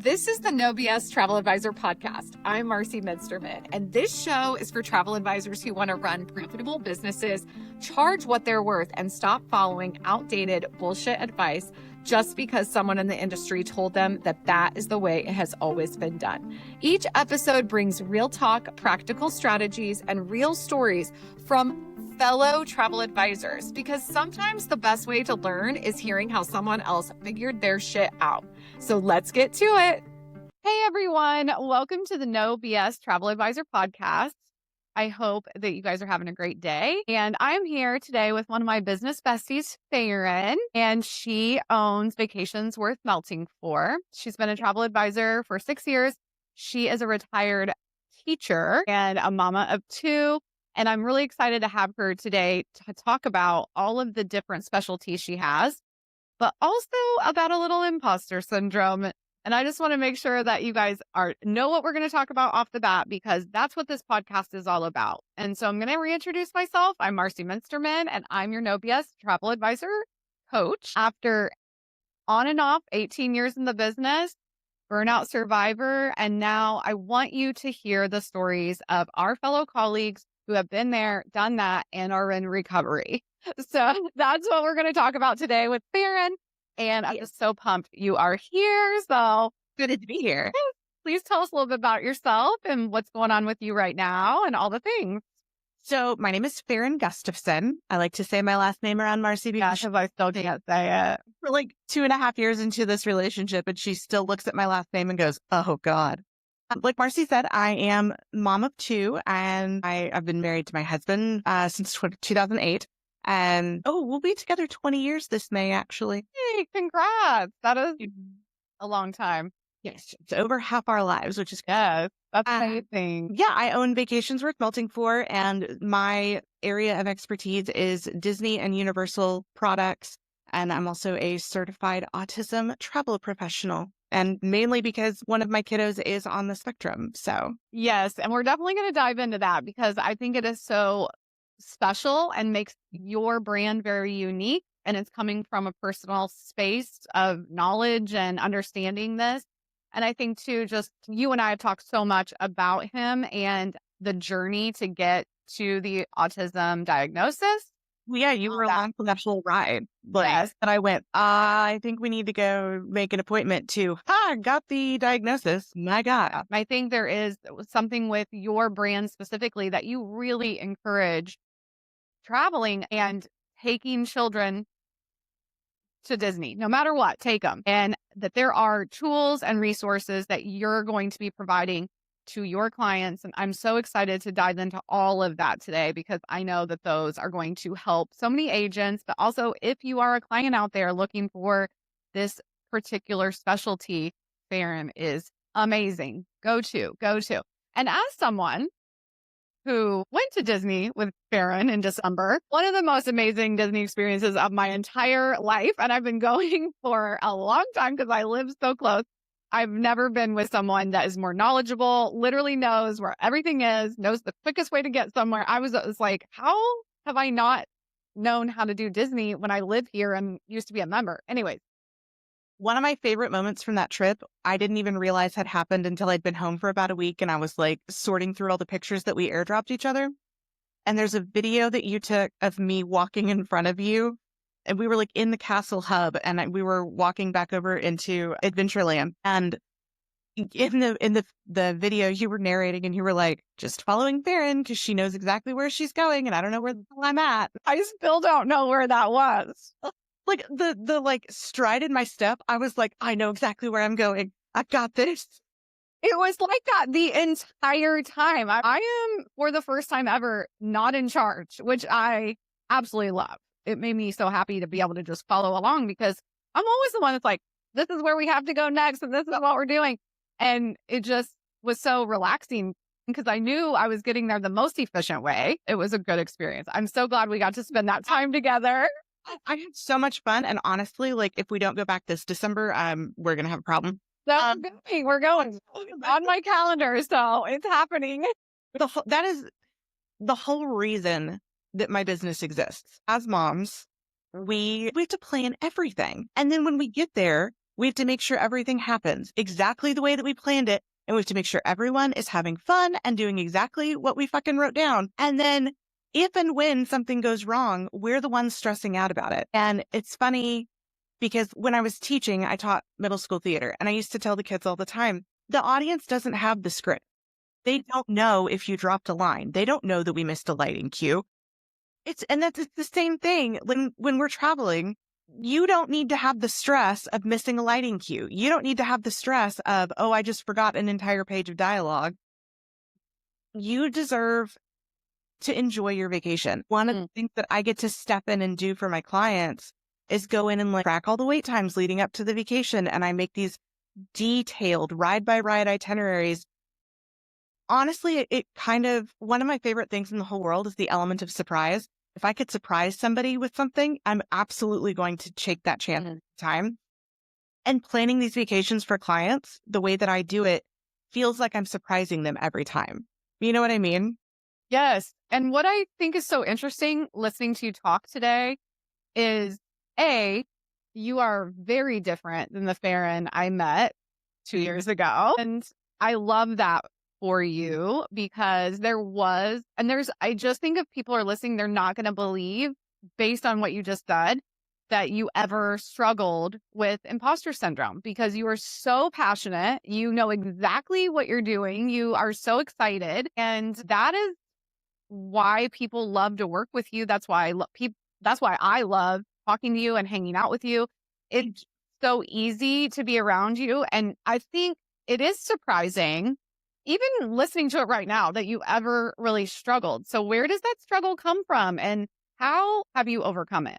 This is the No BS Travel Advisor podcast. I'm Marcie Muensterman, and this show is for travel advisors who want to run profitable businesses, charge what they're worth, and stop following outdated bullshit advice just because someone in the industry told them that that is the way it has always been done. Each episode brings real talk, practical strategies, and real stories from fellow travel advisors, because sometimes the best way to learn is hearing how someone else figured their shit out. So let's get to it. Hey everyone, welcome to the No BS Travel Advisor podcast. I hope that you guys are having a great day. And I'm here today with one of my business besties, Farrin, and she owns Vacations Worth Melting For. She's been a travel advisor for 6 years. She is a retired teacher and a mama of two. And I'm really excited to have her today to talk about all of the different specialties she has, but also about a little imposter syndrome. And I just want to make sure that you guys know what we're going to talk about off the bat, because that's what this podcast is all about. And so I'm going to reintroduce myself. I'm Marcie Muensterman, and I'm your No BS Travel Advisor coach. After on and off 18 years in the business, burnout survivor, and now I want you to hear the stories of our fellow colleagues who have been there, done that, and are in recovery. So that's what we're going to talk about today with Farrin. And I'm just so pumped you are here. So good to be here. Please tell us a little bit about yourself and what's going on with you right now and all the things. So my name is Farrin Gustafson. I like to say my last name around Marcie because I still can't say it. We're like 2.5 years into this relationship, and she still looks at my last name and goes, "Oh God." Like Marcie said, I am mom of two, and I've been married to my husband since 2008. And we'll be together 20 years this May, actually. Hey, congrats. That is a long time. Yes, it's over half our lives, which is good. Yes, that's amazing. Yeah, I own Vacations Worth Melting For, and my area of expertise is Disney and Universal products. And I'm also a certified autism travel professional. And mainly because one of my kiddos is on the spectrum. So yes, and we're definitely going to dive into that, because I think it is so special and makes your brand very unique. And it's coming from a personal space of knowledge and understanding this. And I think too, just you and I have talked so much about him and the journey to get to the autism diagnosis. Yeah, you were along for that whole ride. Yes. And I went, I think we need to go make an appointment to, got the diagnosis. My God. I think there is something with your brand specifically that you really encourage traveling and taking children to Disney, no matter what, take them. And that there are tools and resources that you're going to be providing to your clients. And I'm so excited to dive into all of that today, because I know that those are going to help so many agents, but also if you are a client out there looking for this particular specialty, Farrin is amazing. Go to. And as someone who went to Disney with Farrin in December, one of the most amazing Disney experiences of my entire life, and I've been going for a long time because I live so close. I've never been with someone that is more knowledgeable, literally knows where everything is, knows the quickest way to get somewhere. I was like, how have I not known how to do Disney when I live here and used to be a member? Anyways. One of my favorite moments from that trip, I didn't even realize had happened until I'd been home for about a week, and I was like sorting through all the pictures that we airdropped each other. And there's a video that you took of me walking in front of you. And we were like in the castle hub, and we were walking back over into Adventureland. And in the video, you were narrating, and you were like, just following Farrin because she knows exactly where she's going, and I don't know where the hell I'm at. I still don't know where that was. Like the like stride in my step, I was like, I know exactly where I'm going. I got this. It was like that the entire time. I am, for the first time ever, not in charge, which I absolutely love. It made me so happy to be able to just follow along, because I'm always the one that's like, this is where we have to go next, and this is what we're doing. And it just was so relaxing, because I knew I was getting there the most efficient way. It was a good experience. I'm so glad we got to spend that time together. I had so much fun. And honestly, like if we don't go back this December, we're going to have a problem. We're going on my calendar. So it's happening. That is the whole reason that my business exists. As moms, we have to plan everything. And then when we get there, We have to make sure everything happens exactly the way that we planned it. And we have to make sure everyone is having fun and doing exactly what we fucking wrote down. And then if and when something goes wrong, we're the ones stressing out about it. And it's funny because when I was teaching, I taught middle school theater, and I used to tell the kids all the time, the audience doesn't have the script. They don't know if you dropped a line. They don't know that we missed a lighting cue. It's the same thing when we're traveling. You don't need to have the stress of missing a lighting cue. You don't need to have the stress of, oh, I just forgot an entire page of dialogue. You deserve to enjoy your vacation. One of the things that I get to step in and do for my clients is go in and like track all the wait times leading up to the vacation. And I make these detailed ride by ride itineraries. Honestly, it kind of, one of my favorite things in the whole world is the element of surprise. If I could surprise somebody with something, I'm absolutely going to take that chance every time. And planning these vacations for clients, the way that I do it, feels like I'm surprising them every time. You know what I mean? Yes. And what I think is so interesting listening to you talk today is you are very different than the Farrin I met 2 years ago. And I love that for you because I just think if people are listening, they're not going to believe based on what you just said that you ever struggled with imposter syndrome because you are so passionate. You know exactly what you're doing. You are so excited. And that is why people love to work with you. That's why I love talking to you and hanging out with you. It's so easy to be around you. And I think it is surprising, even listening to it right now, that you ever really struggled. So where does that struggle come from and how have you overcome it?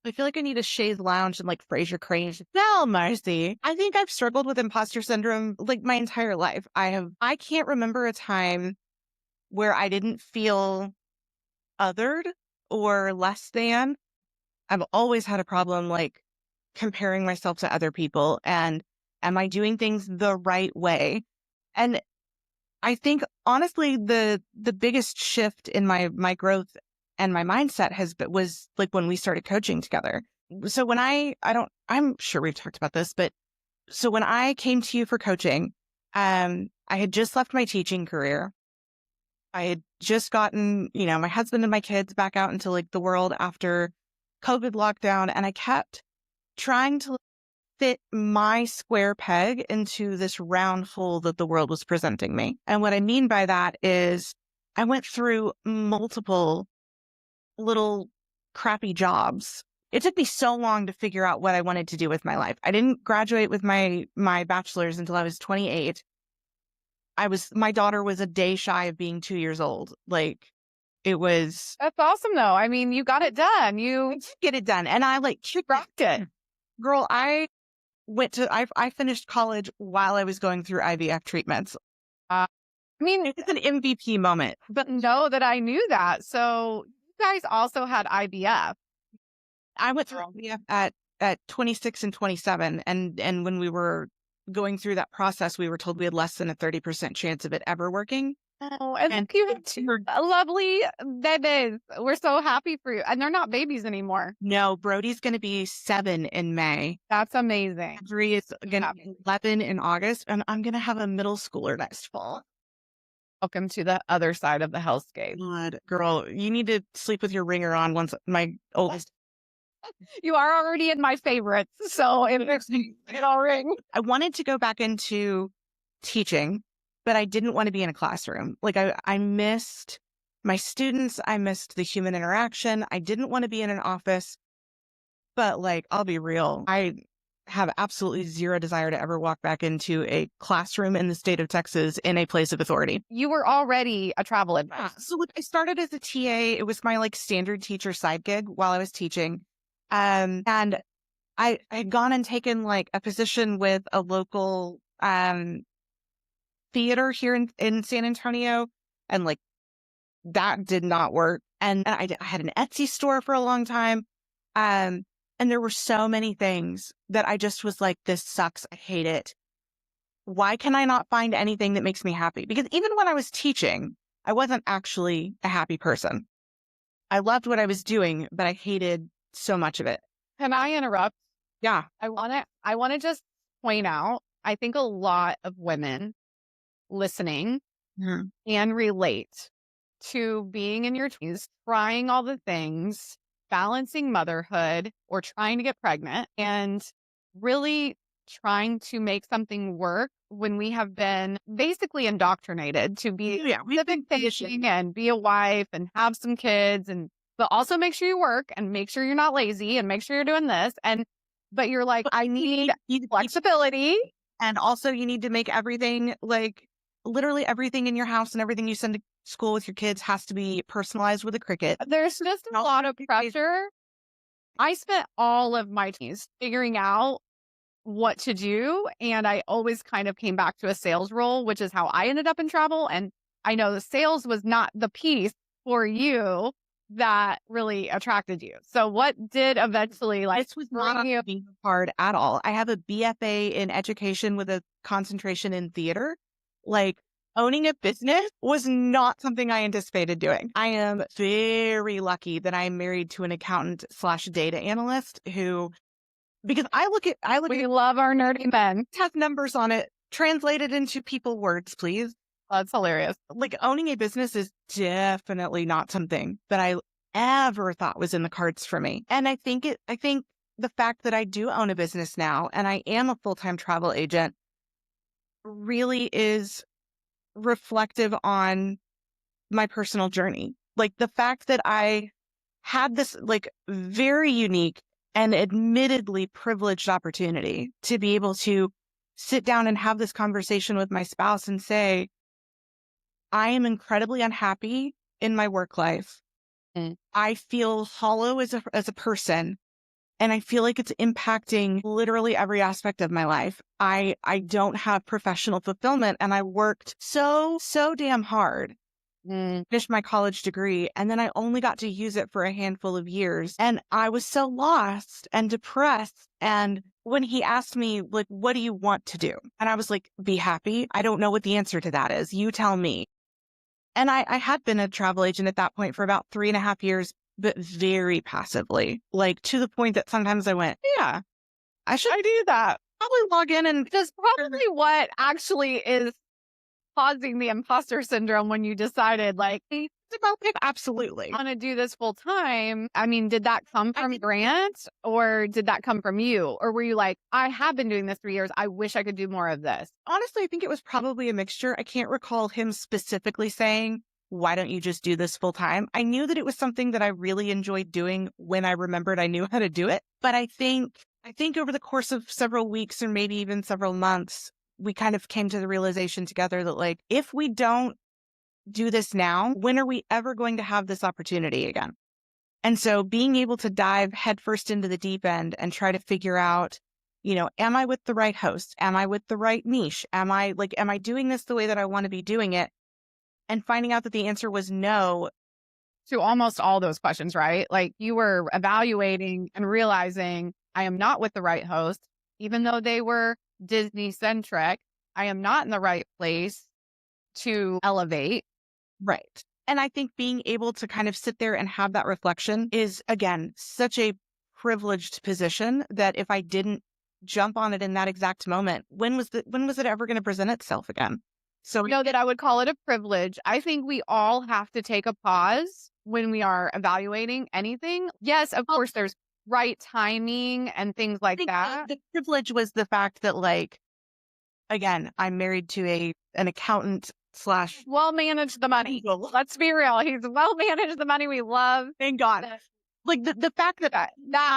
I feel like I need a chaise lounge and like Fraser Crane. No, Marcie. I think I've struggled with imposter syndrome like my entire life. I can't remember a time where I didn't feel othered or less than. I've always had a problem like comparing myself to other people and am I doing things the right way? And I think honestly the biggest shift in my growth and my mindset was like when we started coaching together. So when I'm sure we've talked about this, but so when I came to you for coaching, I had just left my teaching career. I had just gotten, my husband and my kids back out into like the world after COVID lockdown. And I kept trying to fit my square peg into this round hole that the world was presenting me. And what I mean by that is I went through multiple little crappy jobs. It took me so long to figure out what I wanted to do with my life. I didn't graduate with my bachelor's until I was 28. My daughter was a day shy of being 2 years old. Like it was. That's awesome though. I mean, you got it done. You did get it done. And I rocked it. Girl, I finished college while I was going through IVF treatments. I mean, it's an MVP moment. But know that I knew that. So you guys also had IVF. I went through IVF at 26 and 27. And when we were going through that process, we were told we had less than a 30% chance of it ever working. Oh, and you have two lovely babies. We're so happy for you. And they're not babies anymore. No, Brody's going to be 7 in May. That's amazing. Bree is going to be 11 in August. And I'm going to have a middle schooler next fall. Welcome to the other side of the hellscape. God, girl, you need to sleep with your ringer on once my oldest. You are already in my favorites. So it'll ring. I wanted to go back into teaching, but I didn't want to be in a classroom. Like I missed my students. I missed the human interaction. I didn't want to be in an office, but like, I'll be real. I have absolutely zero desire to ever walk back into a classroom in the state of Texas in a place of authority. You were already a travel advisor. So look, I started as a TA. It was my like standard teacher side gig while I was teaching. And I had gone and taken like a position with a local, theater here in San Antonio. And like that did not work. And I had an Etsy store for a long time. And there were so many things that I just was like, this sucks. I hate it. Why can I not find anything that makes me happy? Because even when I was teaching, I wasn't actually a happy person. I loved what I was doing, but I hated so much of it. Can I interrupt? Yeah. I want to just point out, I think a lot of women listening Mhm. can relate to being in your 20s, trying all the things, balancing motherhood or trying to get pregnant, and really trying to make something work when we have been basically indoctrinated to be Yeah, we've been civic thinking and be a wife and have some kids and but also make sure you work and make sure you're not lazy and make sure you're doing this and but you're like, I need flexibility. And also you need to make everything, like literally everything in your house and everything you send to school with your kids has to be personalized with a Cricut. There's just a lot of pressure. I spent all of my teens figuring out what to do. And I always kind of came back to a sales role, which is how I ended up in travel. And I know the sales was not the piece for you that really attracted you. So what did eventually This was not bring you? being hard at all. I have a BFA in education with a concentration in theater. Like owning a business was not something I anticipated doing. I am very lucky that I'm married to an accountant slash data analyst who, because We love our nerdy men. has numbers on it, translated into people words, please. That's hilarious. Like owning a business is definitely not something that I ever thought was in the cards for me. And I think the fact that I do own a business now and I am a full-time travel agent really is reflective on my personal journey. Like the fact that I had this like very unique and admittedly privileged opportunity to be able to sit down and have this conversation with my spouse and say, I am incredibly unhappy in my work life. I feel hollow as a person, and I feel like it's impacting literally every aspect of my life. I don't have professional fulfillment, and I worked so damn hard, finished my college degree, and then I only got to use it for a handful of years. And I was so lost and depressed. And when he asked me, like, what do you want to do? And I was like, be happy. I don't know what the answer to that is. You tell me. And I had been a travel agent at that point for about 3.5 years, but very passively, like to the point that sometimes I went, yeah, I do that. Probably log in and Just probably what actually is causing the imposter syndrome when you decided like, hey, absolutely. I want to do this full time. I mean, did that come from Grant or did that come from you? Or were you like, I have been doing this for years. I wish I could do more of this. Honestly, I think it was probably a mixture. I can't recall him specifically saying, why don't you just do this full time? I knew that it was something that I really enjoyed doing when I remembered I knew how to do it. But I think over the course of several weeks or maybe even several months, we kind of came to the realization together that like, if we don't do this now, when are we ever going to have this opportunity again? And so being able to dive headfirst into the deep end and try to figure out, am I with the right host? Am I with the right niche? Am I doing this the way that I want to be doing it? And finding out that the answer was no. To almost all those questions, right? Like you were evaluating and realizing I am not with the right host, even though they were Disney centric. I am not in the right place to elevate. Right. And I think being able to kind of sit there and have that reflection is, again, such a privileged position that if I didn't jump on it in that exact moment, when was it ever going to present itself again? So that I would call it a privilege. I think we all have to take a pause when we are evaluating anything. Yes, of course, there's right timing and things like that. The privilege was the fact that, like, again, I'm married to an accountant / well managed the money. Let's be real. He's well managed the money we love. Thank God. Like the fact that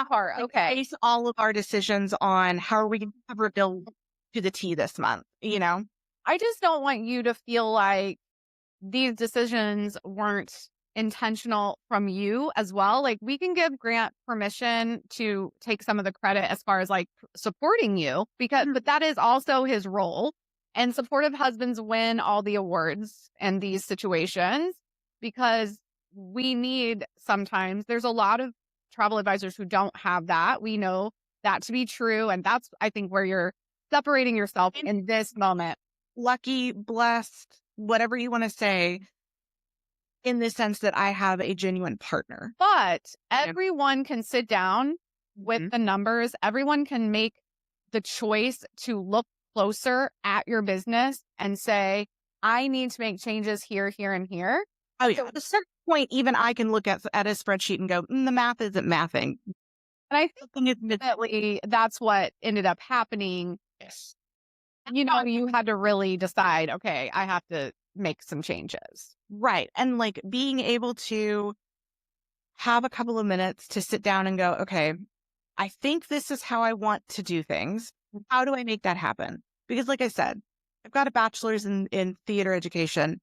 part, okay. Base all of our decisions on how are we going to cover a bill to the T this month, I just don't want you to feel like these decisions weren't intentional from you as well. Like we can give Grant permission to take some of the credit as far as like supporting you but that is also his role. And supportive husbands win all the awards in these situations because we need sometimes there's a lot of travel advisors who don't have that. We know that to be true. And that's, I think, where you're separating yourself in this moment. Lucky, blessed, whatever you want to say, in the sense that I have a genuine partner. But everyone can sit down with the numbers. Everyone can make the choice to look closer at your business and say, I need to make changes here, here, and here. Oh, yeah. At a certain point, even I can look at a spreadsheet and go, the math isn't mathing. And I think ultimately that's what ended up happening. Yes. You know, you had to really decide, okay, I have to make some changes. Right. And like being able to have a couple of minutes to sit down and go, okay, I think this is how I want to do things. How do I make that happen? Because like I said, I've got a bachelor's in theater education.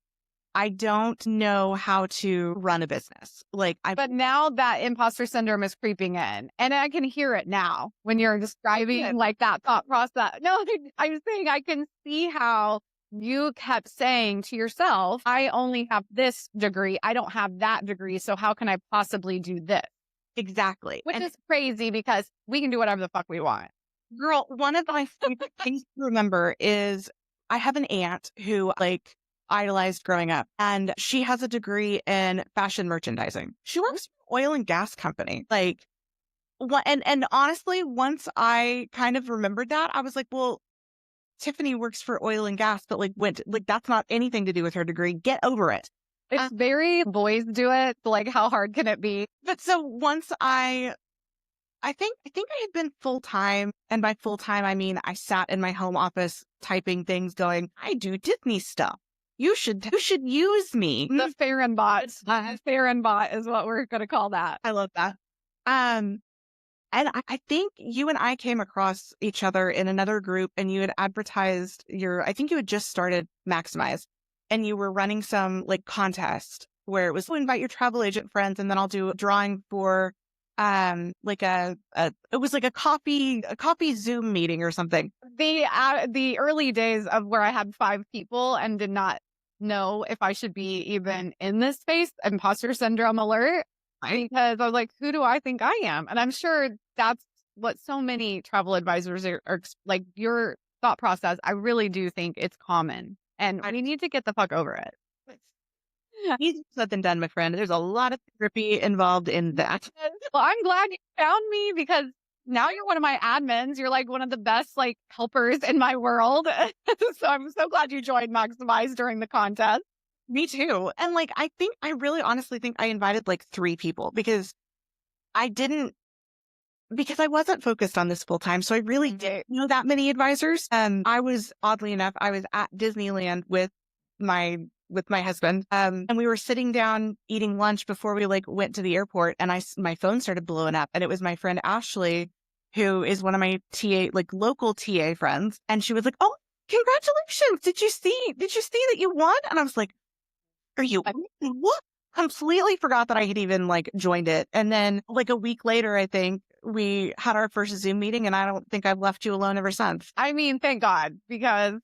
I don't know how to run a business. But now that imposter syndrome is creeping in, and I can hear it now when you're describing like that thought process. No, I'm saying I can see how you kept saying to yourself, I only have this degree. I don't have that degree. So how can I possibly do this? Exactly. Which is crazy because we can do whatever the fuck we want. Girl, one of my favorite things to remember is I have an aunt who idolized growing up, and she has a degree in fashion merchandising. She works for an oil and gas company. And honestly, once I kind of remembered that, I was like, well, Tiffany works for oil and gas, but that's not anything to do with her degree. Get over it. It's very boys do it. Like, how hard can it be? But so once I think I had been full time, and by full time I mean I sat in my home office typing things, going, I do Disney stuff. You should use me. The Farrin bot. Farrin bot is what we're going to call that. I love that. And I think you and I came across each other in another group, and you had advertised I think you had just started Maximize, and you were running some contest where it was invite your travel agent friends, and then I'll do a drawing for it was like a coffee Zoom meeting or something. The early days of where I had 5 people and did not know if I should be even in this space, imposter syndrome alert, because I was like, who do I think I am? And I'm sure that's what so many travel advisors are like, your thought process. I really do think it's common, and we need to get the fuck over it. Easier said than done, my friend. There's a lot of therapy involved in that. Well, I'm glad you found me, because now you're one of my admins. You're like one of the best helpers in my world. So I'm so glad you joined Maximize during the contest. Me too. And I really honestly think I invited 3 people because I wasn't focused on this full time. So I really didn't know that many advisors. Oddly enough, I was at Disneyland with my husband. And we were sitting down eating lunch before we went to the airport, and my phone started blowing up, and it was my friend Ashley, who is one of my TA, local TA friends. And she was like, oh, congratulations. Did you see that you won? And I was like, are you what? Completely forgot that I had even joined it. And then a week later, I think we had our first Zoom meeting, and I don't think I've left you alone ever since. I mean, thank God, because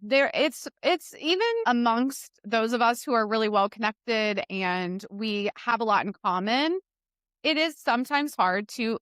it's even amongst those of us who are really well connected and we have a lot in common, it is sometimes hard to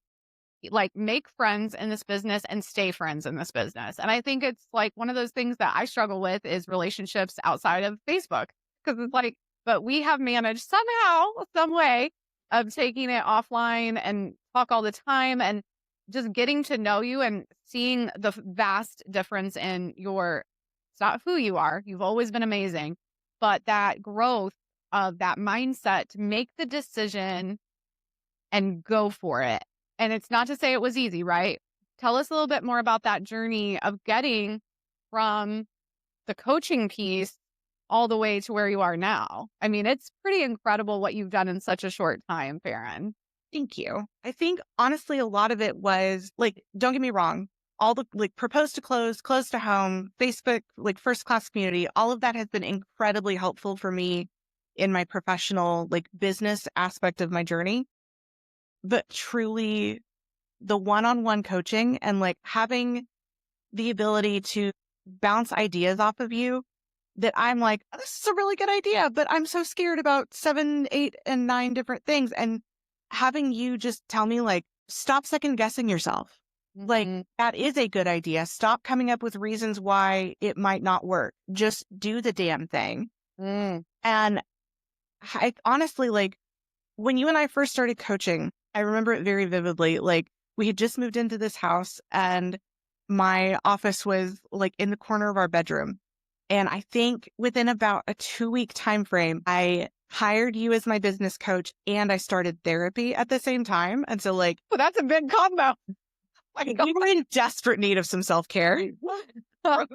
make friends in this business and stay friends in this business. And I think it's one of those things that I struggle with is relationships outside of Facebook, because it's but we have managed somehow, some way of taking it offline and talk all the time, and just getting to know you and seeing the vast difference in it's not who you are. You've always been amazing, but that growth of that mindset to make the decision and go for it. And it's not to say it was easy, right? Tell us a little bit more about that journey of getting from the coaching piece all the way to where you are now. I mean, it's pretty incredible what you've done in such a short time, Farrin. Thank you. I think honestly, a lot of it was don't get me wrong, all the propose to close to home, Facebook, first class community, all of that has been incredibly helpful for me in my professional, business aspect of my journey. But truly the one-on-one coaching and having the ability to bounce ideas off of you that I'm oh, this is a really good idea, but I'm so scared about 7, 8, and 9 different things. And having you just tell me stop second guessing yourself. That is a good idea. Stop coming up with reasons why it might not work. Just do the damn thing. And I honestly, when you and I first started coaching, I remember it very vividly. We had just moved into this house, and my office was like in the corner of our bedroom. And I think within about a 2-week time frame, I hired you as my business coach and I started therapy at the same time. And so like, Well, that's a big combo. we were in desperate need of some self-care. And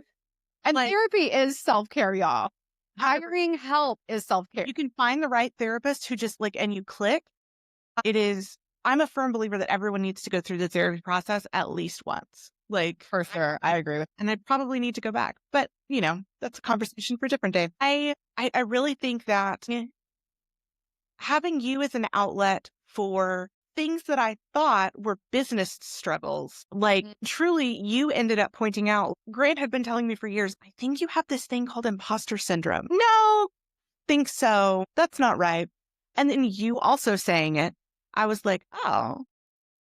Like, therapy is self-care, y'all. Hiring help is self-care. you can find the right therapist who just like, and you click. It is, I'm a firm believer that everyone needs to go through the therapy process at least once. Like, For sure. I agree with and I probably need to go back, but you know, that's a conversation for a different day. I really think that having you as an outlet for things that I thought were business struggles, like truly you ended up pointing out, Grant had been telling me for years, I think you have this thing called imposter syndrome. No, think so. That's not right. And then you also saying it, I was like, oh,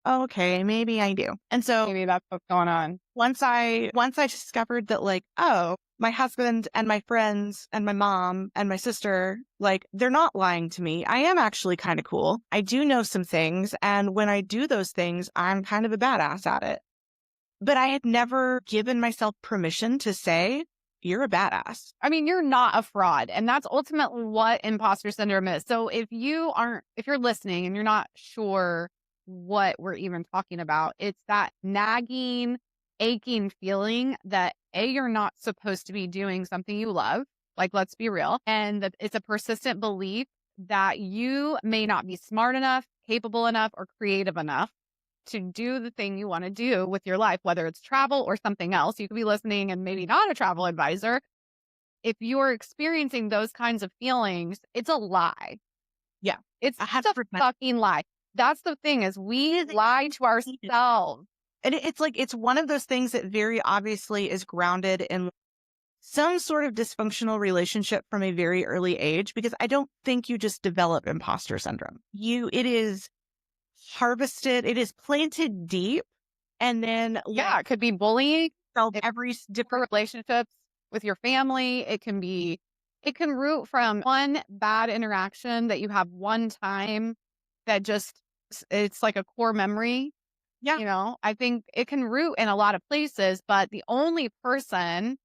okay, maybe I do. And so maybe that's what's going on. once I discovered that like, oh, my husband and my friends and my mom and my sister, like they're not lying to me. I am actually kind of cool. I do know some things. And when I do those things, I'm kind of a badass at it. But I had never given myself permission to say, you're a badass. I mean, you're not a fraud. And that's ultimately what imposter syndrome is. So if you're listening and you're not sure what we're even talking about, it's that nagging, aching feeling that you're not supposed to be doing something you love. Like, let's be real. And that it's a persistent belief that you may not be smart enough, capable enough, or creative enough to do the thing you want to do with your life, whether it's travel or something else. You could be listening and maybe not a travel advisor. If you're experiencing those kinds of feelings, it's a lie. Yeah. It's a fucking lie. That's the thing, is we lie to ourselves. And it's like, it's one of those things that very obviously is grounded in some sort of dysfunctional relationship from a very early age, because I don't think you just develop imposter syndrome. It is harvested, it is planted deep. And then, yeah, it could be bullying, every different relationships with your family. It can root from one bad interaction that you have one time that just, it's like a core memory. Yeah. You know, I think it can root in a lot of places, but the only person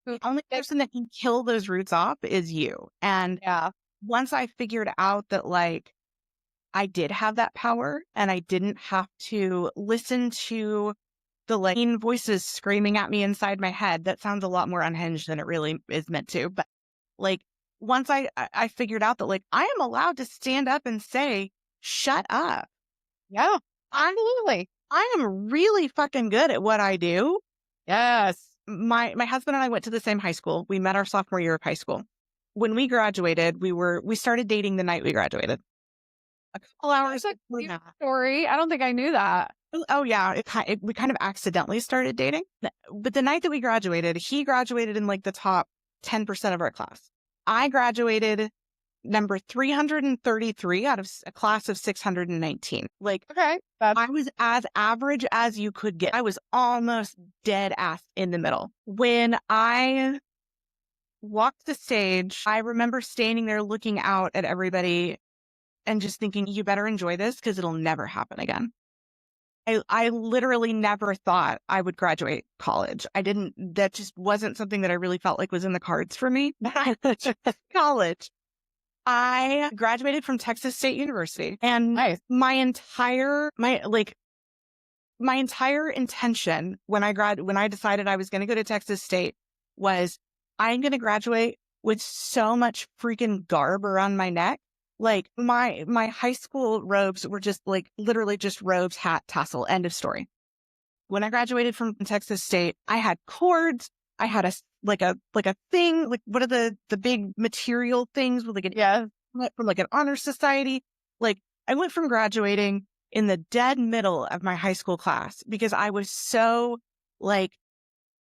that can kill those roots off is you. And once I figured out that like I did have that power and I didn't have to listen to the like voices screaming at me inside my head, that sounds a lot more unhinged than it really is meant to. But like once I figured out that like I am allowed to stand up and say, shut up. Yeah, absolutely. I am really fucking good at what I do. Yes. My husband and I went to the same high school. We met our sophomore year of high school. When we graduated, we started dating the night we graduated. A couple hours. That's a cute story. I don't think I knew that. Oh yeah, we kind of accidentally started dating. But the night that we graduated, he graduated in like the top 10% of our class. I graduated number 333 out of a class of 619. Like, okay, I was as average as you could get. I was almost dead ass in the middle. When I walked the stage, I remember standing there looking out at everybody and just thinking, you better enjoy this because it'll never happen again. I literally never thought I would graduate college. That just wasn't something that I really felt like was in the cards for me. College. I graduated from Texas State University, and nice. my entire intention when I decided I was going to go to Texas State was I'm going to graduate with so much freaking garb around my neck. Like my high school robes were just like literally just robes, hat, tassel, end of story. When I graduated from Texas State, I had cords. I had a thing, like what are the big material things with like from like an honor society. Like I went from graduating in the dead middle of my high school class because I was so like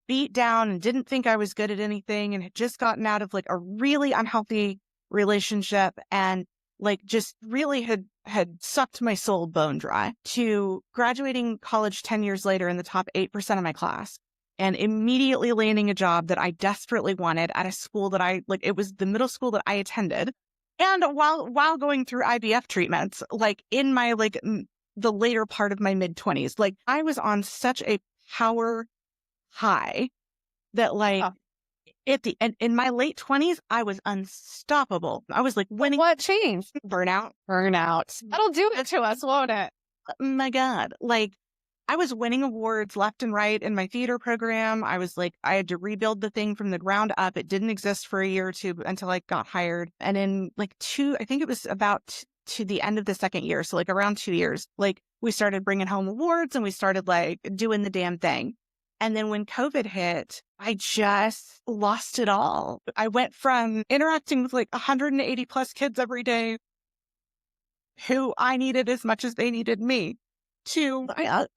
beat down and didn't think I was good at anything and had just gotten out of like a really unhealthy relationship and like just really had sucked my soul bone dry, to graduating college 10 years later in the top 8% of my class and immediately landing a job that I desperately wanted at a school that it was the middle school that I attended. And while going through IVF treatments, like in my the later part of my mid-20s, like I was on such a power high that like in my late 20s, I was unstoppable. I was like winning. What changed? Burnout. That'll do it to us, won't it? Oh my God. Like I was winning awards left and right in my theater program. I was like, I had to rebuild the thing from the ground up. It didn't exist for a year or two until I got hired. And in like I think it was about to the end of the second year. So like around 2 years, like we started bringing home awards and we started like doing the damn thing. And then when COVID hit, I just lost it all. I went from interacting with like 180 plus kids every day who I needed as much as they needed me to,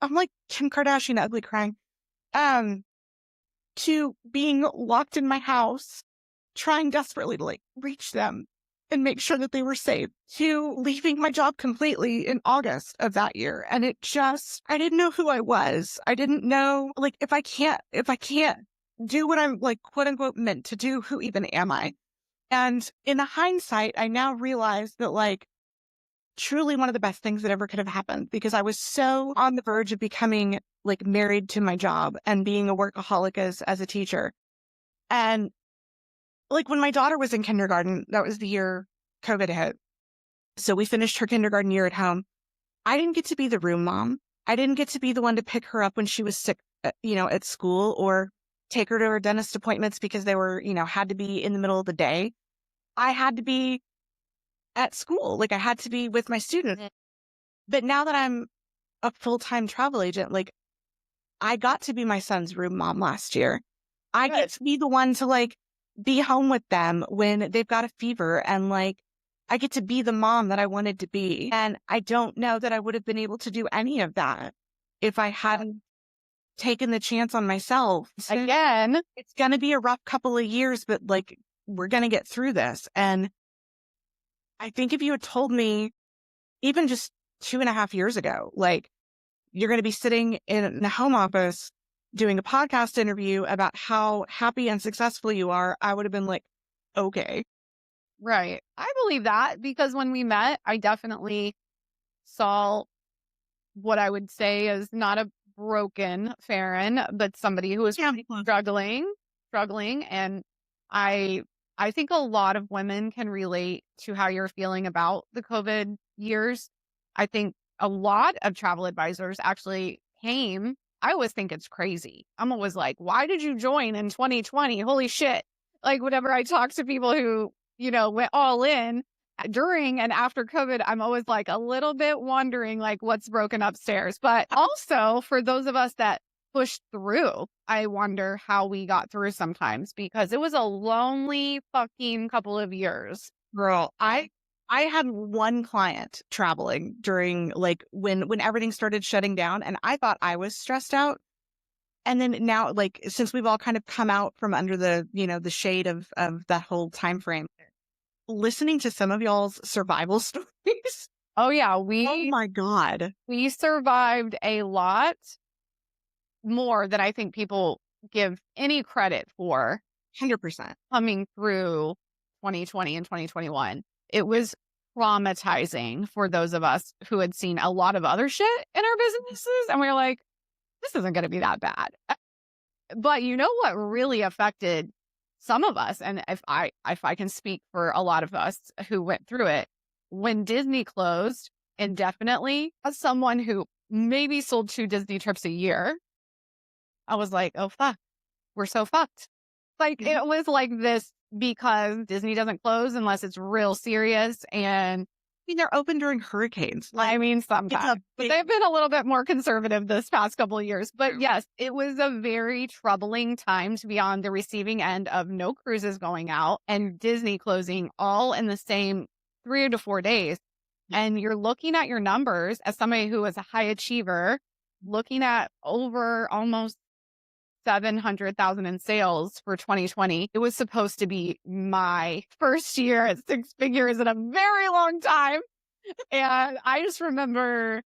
I'm like Kim Kardashian ugly crying, to being locked in my house, trying desperately to like reach them and make sure that they were safe, to leaving my job completely in August of that year. And it just, I didn't know who I was. I didn't know, like, if I can't do what I'm like, quote unquote, meant to do, who even am I? And in hindsight, I now realize that like, truly one of the best things that ever could have happened, because I was so on the verge of becoming like married to my job and being a workaholic as a teacher. And like when my daughter was in kindergarten, that was the year COVID hit. So we finished her kindergarten year at home. I didn't get to be the room mom. I didn't get to be the one to pick her up when she was sick, at school, or take her to her dentist appointments because they were, had to be in the middle of the day. I had to be at school. Like I had to be with my students. But now that I'm a full-time travel agent, like I got to be my son's room mom last year. I get to be the one to like be home with them when they've got a fever, and like I get to be the mom that I wanted to be. And I don't know that I would have been able to do any of that if I hadn't taken the chance on myself. Again, it's going to be a rough couple of years, but like we're going to get through this. And I think if you had told me even just 2.5 years ago, like you're going to be sitting in a home office doing a podcast interview about how happy and successful you are, I would have been like, okay. Right. I believe that, because when we met, I definitely saw what I would say is not a broken Farrin, but somebody who was struggling. And I think a lot of women can relate to how you're feeling about the COVID years. I think a lot of travel advisors actually came. I always think it's crazy. I'm always like, why did you join in 2020? Holy shit. Like whenever I talk to people who, went all in during and after COVID, I'm always like a little bit wondering like what's broken upstairs. But also for those of us that pushed through, I wonder how we got through sometimes, because it was a lonely fucking couple of years. Girl, I had one client traveling during like when everything started shutting down, and I thought I was stressed out. And then now, like, since we've all kind of come out from under the, the shade of that whole time frame, listening to some of y'all's survival stories. Oh yeah. Oh my God. We survived a lot more than I think people give any credit for. 100%. Coming through 2020 and 2021. It was traumatizing for those of us who had seen a lot of other shit in our businesses. And we were like, this isn't going to be that bad. But you know what really affected some of us, and if I can speak for a lot of us who went through it, when Disney closed indefinitely, as someone who maybe sold 2 Disney trips a year, I was like, oh, fuck, we're so fucked. Like, it was like this, because Disney doesn't close unless it's real serious. And they're open during hurricanes. Like, I mean, sometimes. But they've been a little bit more conservative this past couple of years. But yes, it was a very troubling time to be on the receiving end of no cruises going out and Disney closing all in the same 3 to 4 days. And you're looking at your numbers as somebody who was a high achiever, looking at over almost 700,000 in sales for 2020. It was supposed to be my first year at 6 figures in a very long time. And I just remember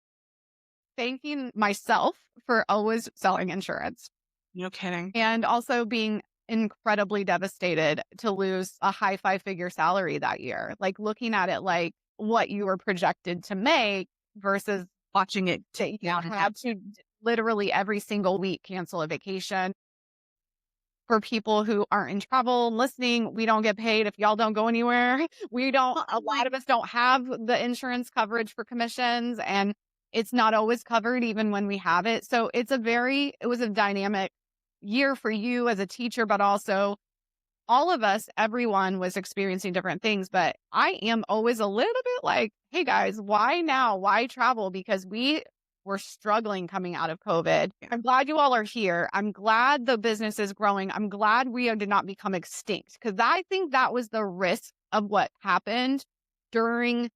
thanking myself for always selling insurance. No kidding. And also being incredibly devastated to lose a high 5-figure salary that year. Like looking at it like what you were projected to make versus watching it take down. Had to literally every single week cancel a vacation. for people who aren't in travel listening, we don't get paid if y'all don't go anywhere. A lot of us don't have the insurance coverage for commissions, and it's not always covered even when we have it. So it was a dynamic year for you as a teacher, but also all of us, everyone was experiencing different things. But I am always a little bit like, hey guys, why now? Why travel? Because we were struggling coming out of COVID. I'm glad you all are here. I'm glad the business is growing. I'm glad we did not become extinct, because I think that was the risk of what happened during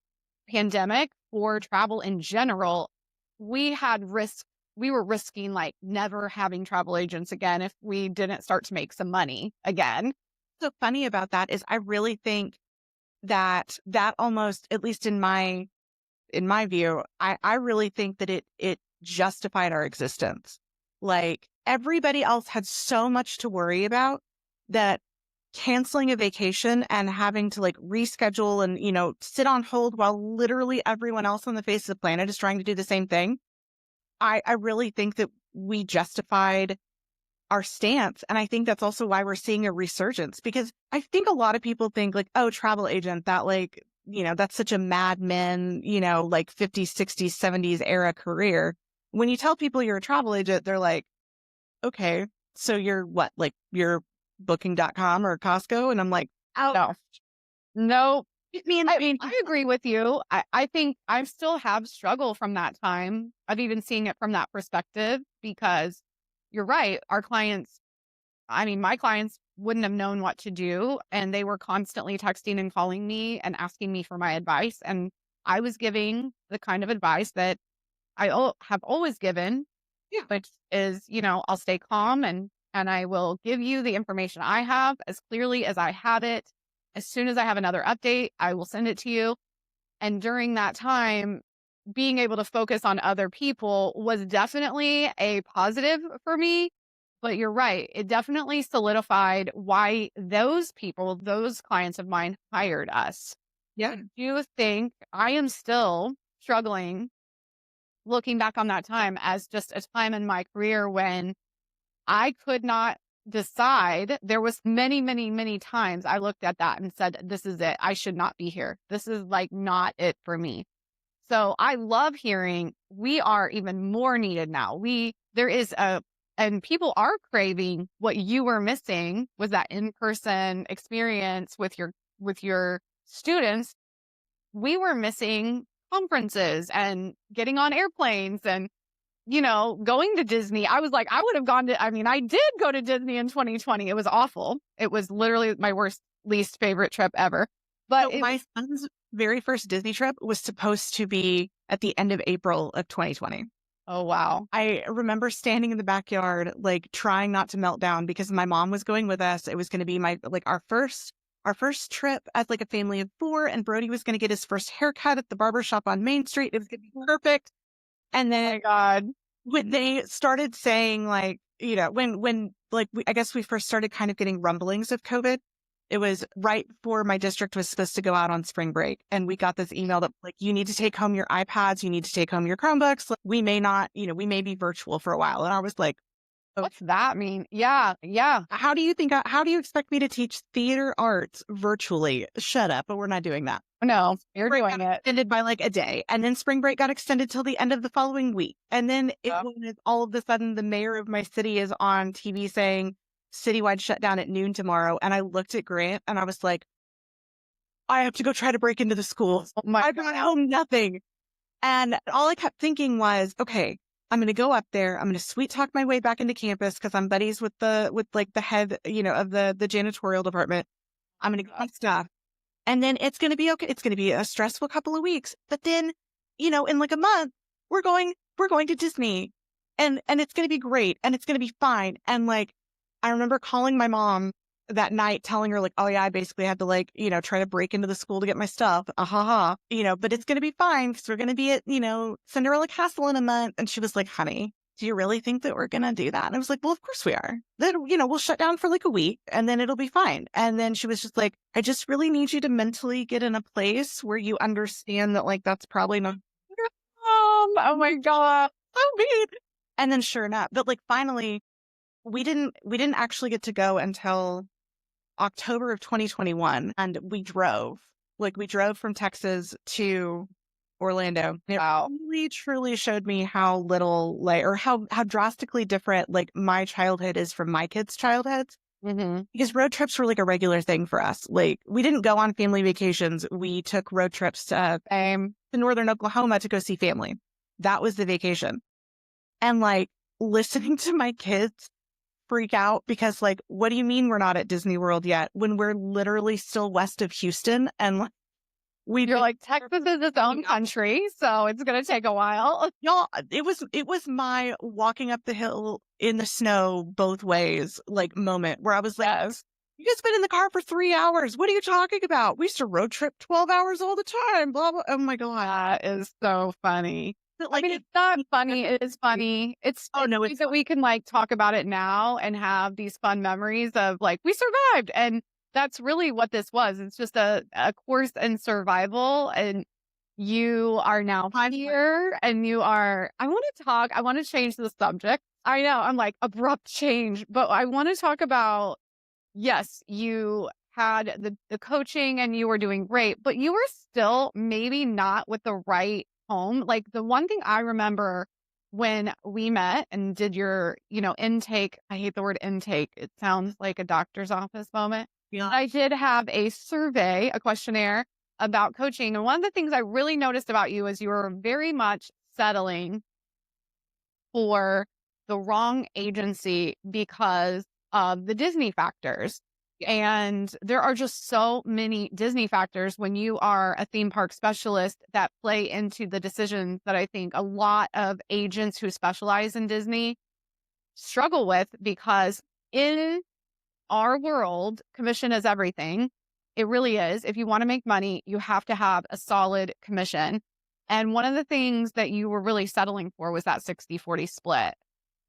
pandemic for travel in general. We were risking like never having travel agents again if we didn't start to make some money again. So funny about that is I really think that almost, at least in my view, I really think that it justified our existence. Like, everybody else had so much to worry about that canceling a vacation and having to like reschedule and, sit on hold while literally everyone else on the face of the planet is trying to do the same thing. I really think that we justified our stance. And I think that's also why we're seeing a resurgence, because I think a lot of people think like, oh, travel agent, that like, that's such a Mad Men, like 50s, 60s, 70s era career. When you tell people you're a travel agent, they're like, okay, so you're what? Like, you're booking.com or Costco? And I'm like, oh, no. I agree with you. I think I still have struggled from that time of even seeing it from that perspective, because you're right. My clients wouldn't have known what to do, and they were constantly texting and calling me and asking me for my advice. And I was giving the kind of advice that I have always given, which is, I'll stay calm and I will give you the information I have as clearly as I have it. As soon as I have another update, I will send it to you. And during that time, being able to focus on other people was definitely a positive for me. But you're right. It definitely solidified why those clients of mine hired us. Yeah. I do think I am still struggling looking back on that time as just a time in my career when I could not decide. There was many, many, many times I looked at that and said, this is it. I should not be here. This is like not it for me. So I love hearing we are even more needed now. And people are craving what you were missing, was that in-person experience with your students. We were missing conferences and getting on airplanes and, going to Disney. I was like, I did go to Disney in 2020. It was awful. It was literally my least favorite trip ever. But my son's very first Disney trip was supposed to be at the end of April of 2020. Oh, wow. I remember standing in the backyard, like trying not to melt down, because my mom was going with us. It was going to be our first trip as like a family of 4, and Brody was going to get his first haircut at the barbershop on Main Street. It was going to be perfect. And then, oh my God, when they started saying like, I guess we first started kind of getting rumblings of COVID, it was right before my district was supposed to go out on spring break. And we got this email that like, you need to take home your iPads, you need to take home your Chromebooks. Like, we may be virtual for a while. And I was like, what's that mean? Yeah. Yeah. How do you expect me to teach theater arts virtually? Shut up. But we're not doing that. No, you're doing it. Extended by like a day. And then spring break got extended till the end of the following week. And then all of a sudden the mayor of my city is on TV saying citywide shutdown at noon tomorrow. And I looked at Grant and I was like, I have to go try to break into the school. I brought home nothing. And all I kept thinking was, okay, I'm going to go up there. I'm going to sweet talk my way back into campus because I'm buddies with the head, of the janitorial department. I'm going to get my stuff. And then it's going to be okay. It's going to be a stressful couple of weeks. But then, in like a month, we're going to Disney and it's going to be great and it's going to be fine. And like, I remember calling my mom that night, telling her like, oh yeah, I basically had to like, try to break into the school to get my stuff. But it's going to be fine because we're going to be at, Cinderella Castle in a month. And she was like, honey, do you really think that we're going to do that? And I was like, well, of course we are. Then, we'll shut down for like a week and then it'll be fine. And then she was just like, I just really need you to mentally get in a place where you understand that like, that's probably not. Oh my God. So mean. And then sure enough, but like finally we didn't actually get to go until October of 2021, and we drove. Like, we drove from Texas to Orlando. It really truly showed me how little, like, or how drastically different, like, my childhood is from my kids' childhoods. Because road trips were like a regular thing for us. Like, we didn't go on family vacations. We took road trips to northern Oklahoma to go see family. That was the vacation. And like, listening to my kids freak out because, like, what do you mean we're not at Disney World yet when we're literally still west of Houston? And like, you're like, Texas is its own country, so it's going to take a while. Y'all, it was my walking up the hill in the snow both ways, like, moment where I was like, Yes. you guys been in the car for 3 hours. What are you talking about? We used to road trip 12 hours all the time. Blah, blah. Oh my God. That is so funny. But, like, I mean, it's not funny. It is funny. It's nice that we can like talk about it now and have these fun memories of like, we survived. And that's really what this was. It's just a course in survival. And you are now here and you are, I want to change the subject. I know I'm like abrupt change, but I want to talk about, yes, you had the coaching and you were doing great, but you were still maybe not with the right home. Like, the one thing I remember when we met and did your, intake, I hate the word intake. It sounds like a doctor's office moment. Yeah. I did have a survey, a questionnaire about coaching. And one of the things I really noticed about you is you were very much settling for the wrong agency because of the Disney factors. And there are just so many Disney factors when you are a theme park specialist that play into the decisions that I think a lot of agents who specialize in Disney struggle with, because in our world, commission is everything. It really is. If you want to make money, you have to have a solid commission. And one of the things that you were really settling for was that 60-40 split.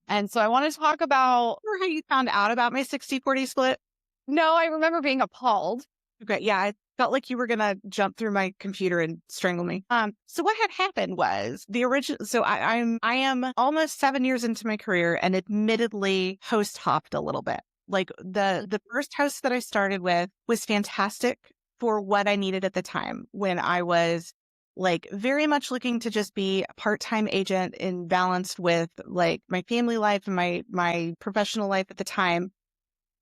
And so I want to talk about... Remember how you found out about my 60-40 split? No, I remember being appalled. Okay, yeah, I felt like you were gonna jump through my computer and strangle me. So what had happened was the original. So I am almost 7 years into my career, and admittedly host hopped a little bit. Like, the first host that I started with was fantastic for what I needed at the time, when I was like very much looking to just be a part-time agent and balanced with like my family life and my professional life at the time.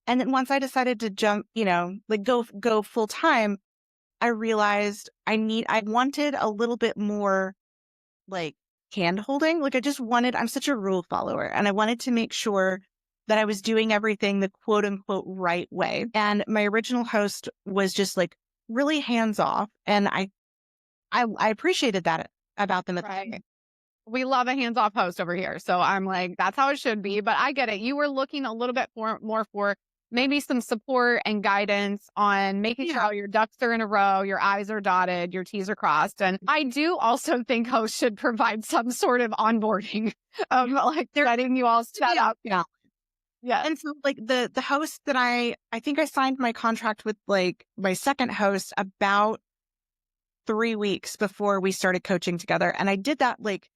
And then once I decided to jump, like go full time, I realized I wanted a little bit more like hand holding. Like, I'm such a rule follower, and I wanted to make sure that I was doing everything the quote unquote right way. And my original host was just like really hands off. And I appreciated that about them at the time. We love a hands-off host over here. So I'm like, that's how it should be. But I get it. You were looking a little bit more for maybe some support and guidance on making sure all your ducks are in a row, your I's are dotted, your T's are crossed. And I do also think hosts should provide some sort of onboarding of like letting you all set up. Yeah. Yeah. And so like the host that I think I signed my contract with like my second host about 3 weeks before we started coaching together. And I did that like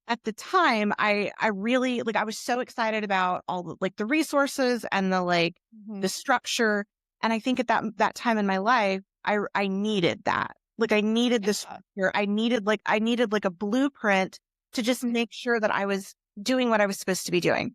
at the time, I really like, I was so excited about all the like the resources and the like the structure. And I think at that time in my life, I needed that. Like, I needed this structure. I needed like a blueprint to just make sure that I was doing what I was supposed to be doing.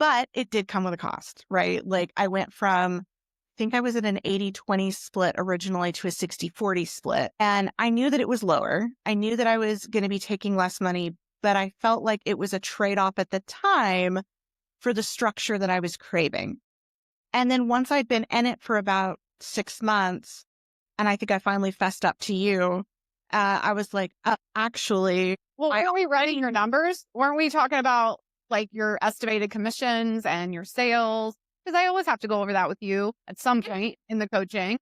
But it did come with a cost, right? Like, I went from, I think I was at an 80-20 split originally to a 60-40 split. And I knew that it was lower. I knew that I was going to be taking less money, but I felt like it was a trade-off at the time for the structure that I was craving. And then once I'd been in it for about 6 months, and I think I finally fessed up to you, I was like, actually... Well, weren't we writing your numbers? Weren't we talking about like your estimated commissions and your sales? Because I always have to go over that with you at some point in the coaching.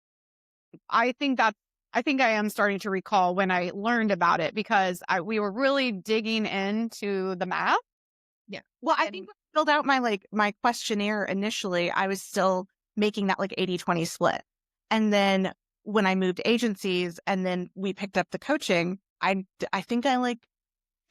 I think I am starting to recall when I learned about it, because we were really digging into the math. Yeah. Well, I think when I filled out my questionnaire initially, I was still making that like 80-20 split. And then when I moved agencies and then we picked up the coaching, I think I like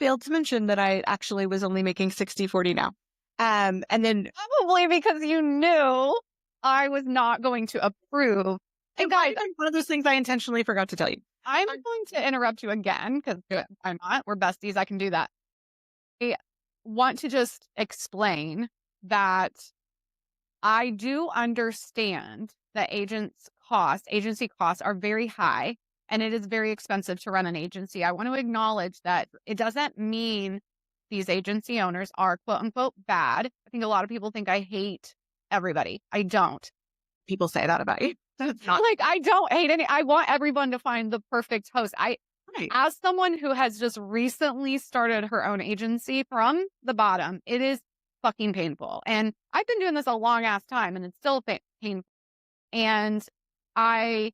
failed to mention that I actually was only making 60-40 now. And then Probably because you knew I was not going to approve. And guys, one of those things I intentionally forgot to tell you. I'm going to interrupt you again because I'm not. We're besties. I can do that. I want to just explain that I do understand that agency costs are very high, and it is very expensive to run an agency. I want to acknowledge that it doesn't mean these agency owners are quote unquote bad. I think a lot of people think I hate everybody. I don't. People say that about you. That's not like I don't hate any. I want everyone to find the perfect host. Right. As someone who has just recently started her own agency from the bottom, it is fucking painful. And I've been doing this a long ass time and it's still painful. And I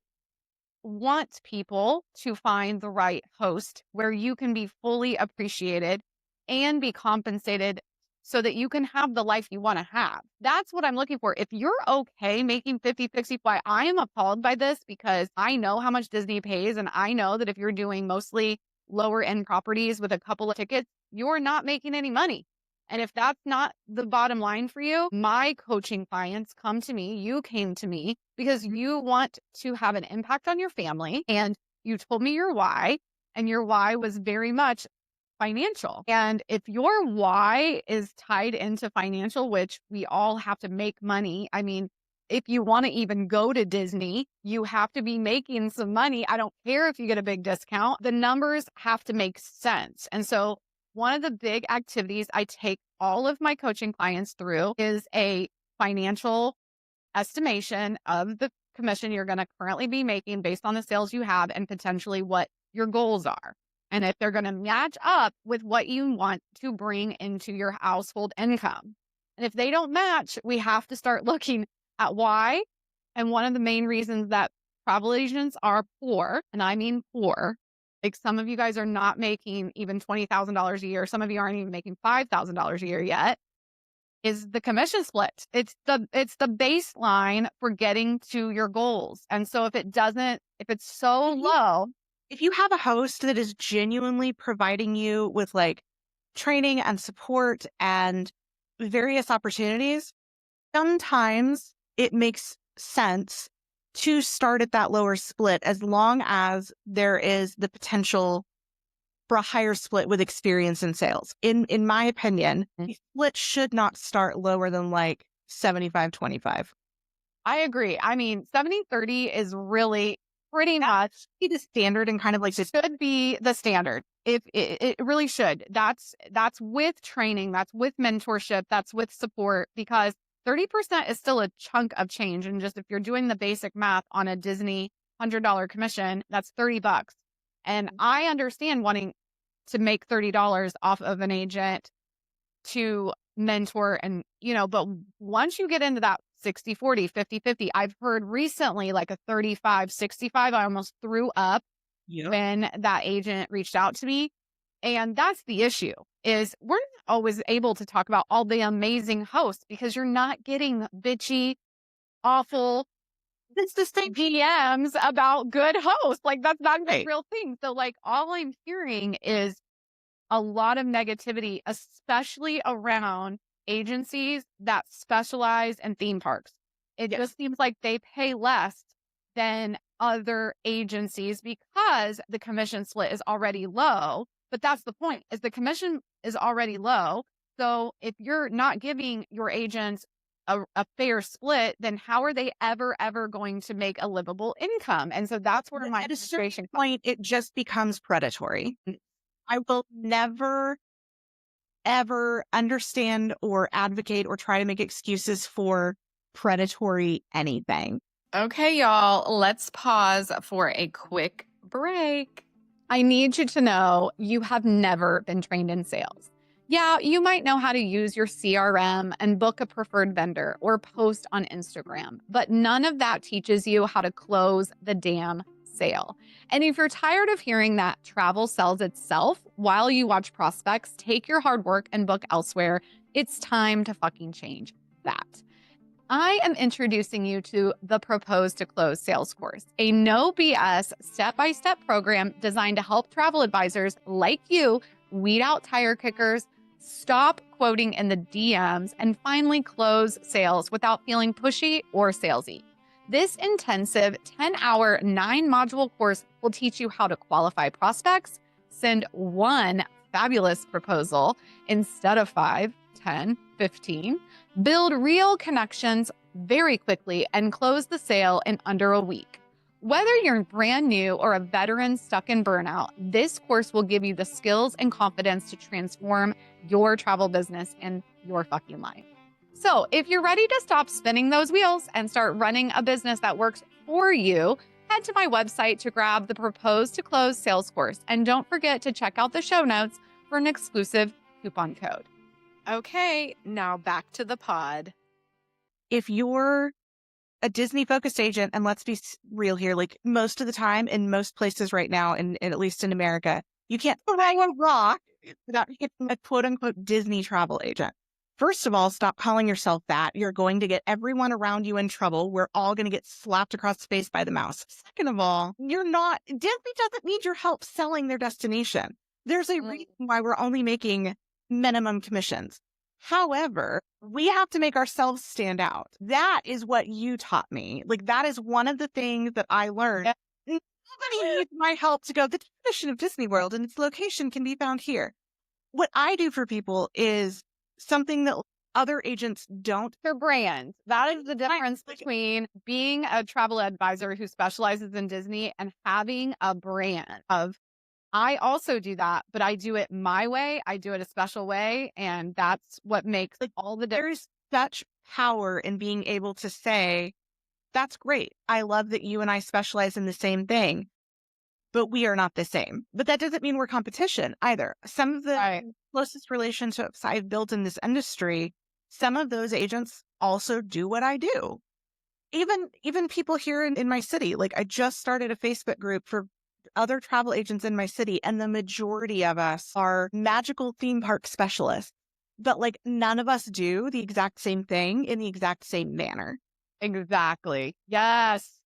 want people to find the right host where you can be fully appreciated and be compensated so that you can have the life you want to have. That's what I'm looking for. If you're okay making 50, 60, I am appalled by this because I know how much Disney pays. And I know that if you're doing mostly lower end properties with a couple of tickets, you're not making any money. And if that's not the bottom line for you, my coaching clients come to me. You came to me because you want to have an impact on your family. And you told me your why. And your why was very much financial. And if your why is tied into financial, which we all have to make money. I mean, if you want to even go to Disney, you have to be making some money. I don't care if you get a big discount. The numbers have to make sense. And so one of the big activities I take all of my coaching clients through is a financial estimation of the commission you're going to currently be making based on the sales you have and potentially what your goals are. And if they're going to match up with what you want to bring into your household income. And if they don't match, we have to start looking at why. And one of the main reasons that travel agents are poor, and I mean poor, like some of you guys are not making even $20,000 a year. Some of you aren't even making $5,000 a year yet, is the commission split. It's the baseline for getting to your goals. And so if it's so low, if you have a host that is genuinely providing you with like training and support and various opportunities, sometimes it makes sense to start at that lower split as long as there is the potential for a higher split with experience in sales. In my opinion, the split should not start lower than like 75-25. I agree. I mean, 70-30 is really pretty much the standard and kind of like should be the standard. If it really should. That's with training, that's with mentorship, that's with support, because 30% is still a chunk of change. And just if you're doing the basic math on a Disney $100 commission, that's $30. And I understand wanting to make $30 off of an agent to mentor and, but once you get into that 60-40, 50-50, I've heard recently like a 35-65, I almost threw up when that agent reached out to me. And that's the issue, is we're not always able to talk about all the amazing hosts because you're not getting bitchy, awful, it's the same PMs about good hosts. Like that's not a real thing. So like all I'm hearing is a lot of negativity, especially around agencies that specialize in theme parks. It just seems like they pay less than other agencies because the commission split is already low. But that's the point, is the commission is already low. So if you're not giving your agents a fair split, then how are they ever going to make a livable income? And so that's where my frustration comes. Point, it just becomes predatory. I will never, ever understand or advocate or try to make excuses for predatory anything. Okay, y'all, let's pause for a quick break. I need you to know you have never been trained in sales. Yeah, you might know how to use your CRM and book a preferred vendor or post on Instagram, but none of that teaches you how to close the damn sale. And if you're tired of hearing that travel sells itself while you watch prospects take your hard work and book elsewhere, it's time to fucking change that. I am introducing you to the Propose to Close sales course, a no BS step-by-step program designed to help travel advisors like you weed out tire kickers, stop quoting in the DMs, and finally close sales without feeling pushy or salesy. This intensive 10-hour, 9-module course will teach you how to qualify prospects, send one fabulous proposal instead of 5, 10, 15, build real connections very quickly, and close the sale in under a week. Whether you're brand new or a veteran stuck in burnout, this course will give you the skills and confidence to transform your travel business and your fucking life. So if you're ready to stop spinning those wheels and start running a business that works for you, head to my website to grab the Propose to Close sales course. And don't forget to check out the show notes for an exclusive coupon code. Okay, now back to the pod. If you're a Disney-focused agent, and let's be real here, like most of the time in most places right now, and at least in America, you can't throw a rock without hitting a quote-unquote Disney travel agent. First of all, stop calling yourself that. You're going to get everyone around you in trouble. We're all going to get slapped across the face by the mouse. Second of all, Disney doesn't need your help selling their destination. There's a reason why we're only making minimum commissions. However, we have to make ourselves stand out. That is what you taught me. Like, that is one of the things that I learned. Nobody needs my help to go, the definition of Disney World and its location can be found here. What I do for people is something that other agents don't. Their brand. That is the difference between being a travel advisor who specializes in Disney and having a brand of, I also do that, but I do it my way. I do it a special way. And that's what makes all the difference. There's such power in being able to say, that's great. I love that you and I specialize in the same thing, but we are not the same. But that doesn't mean we're competition either. Some of the closest relationships I've built in this industry, some of those agents also do what I do. Even people here in my city, like I just started a Facebook group for other travel agents in my city, and the majority of us are magical theme park specialists, but like none of us do the exact same thing in the exact same manner. Exactly. Yes.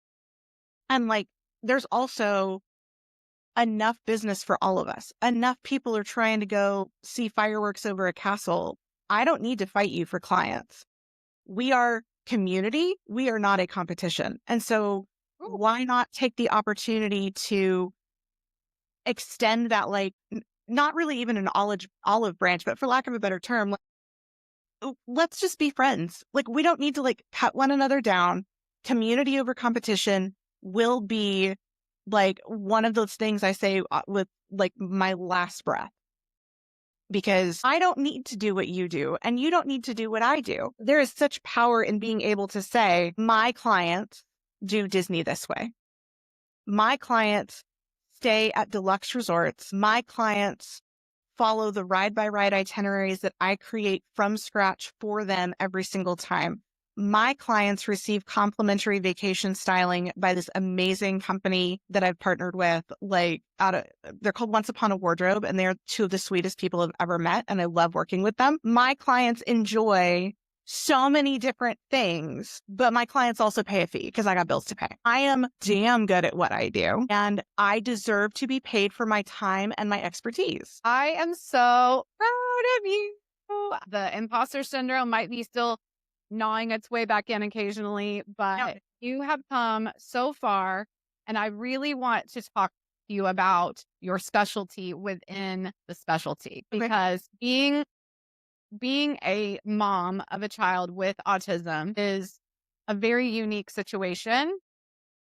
And like, there's also enough business for all of us. Enough people are trying to go see fireworks over a castle. I don't need to fight you for clients. We are community. We are not a competition. And so why not take the opportunity to extend that, like, not really even an olive branch, but for lack of a better term, like, let's just be friends. Like, we don't need to like cut one another down. Community over competition will be like one of those things I say with like my last breath, because I don't need to do what you do and you don't need to do what I do. There is such power in being able to say, my clients do Disney this way. My clients stay at deluxe resorts. My clients follow the ride-by-ride itineraries that I create from scratch for them every single time. My clients receive complimentary vacation styling by this amazing company that I've partnered with. They're called Once Upon a Wardrobe, and they're two of the sweetest people I've ever met, and I love working with them. My clients enjoy so many different things, but my clients also pay a fee because I got bills to pay. I am damn good at what I do, and I deserve to be paid for my time and my expertise. I am so proud of you. The imposter syndrome might be still gnawing its way back in occasionally, but you have come so far, and I really want to talk to you about your specialty within the specialty, because being a mom of a child with autism is a very unique situation,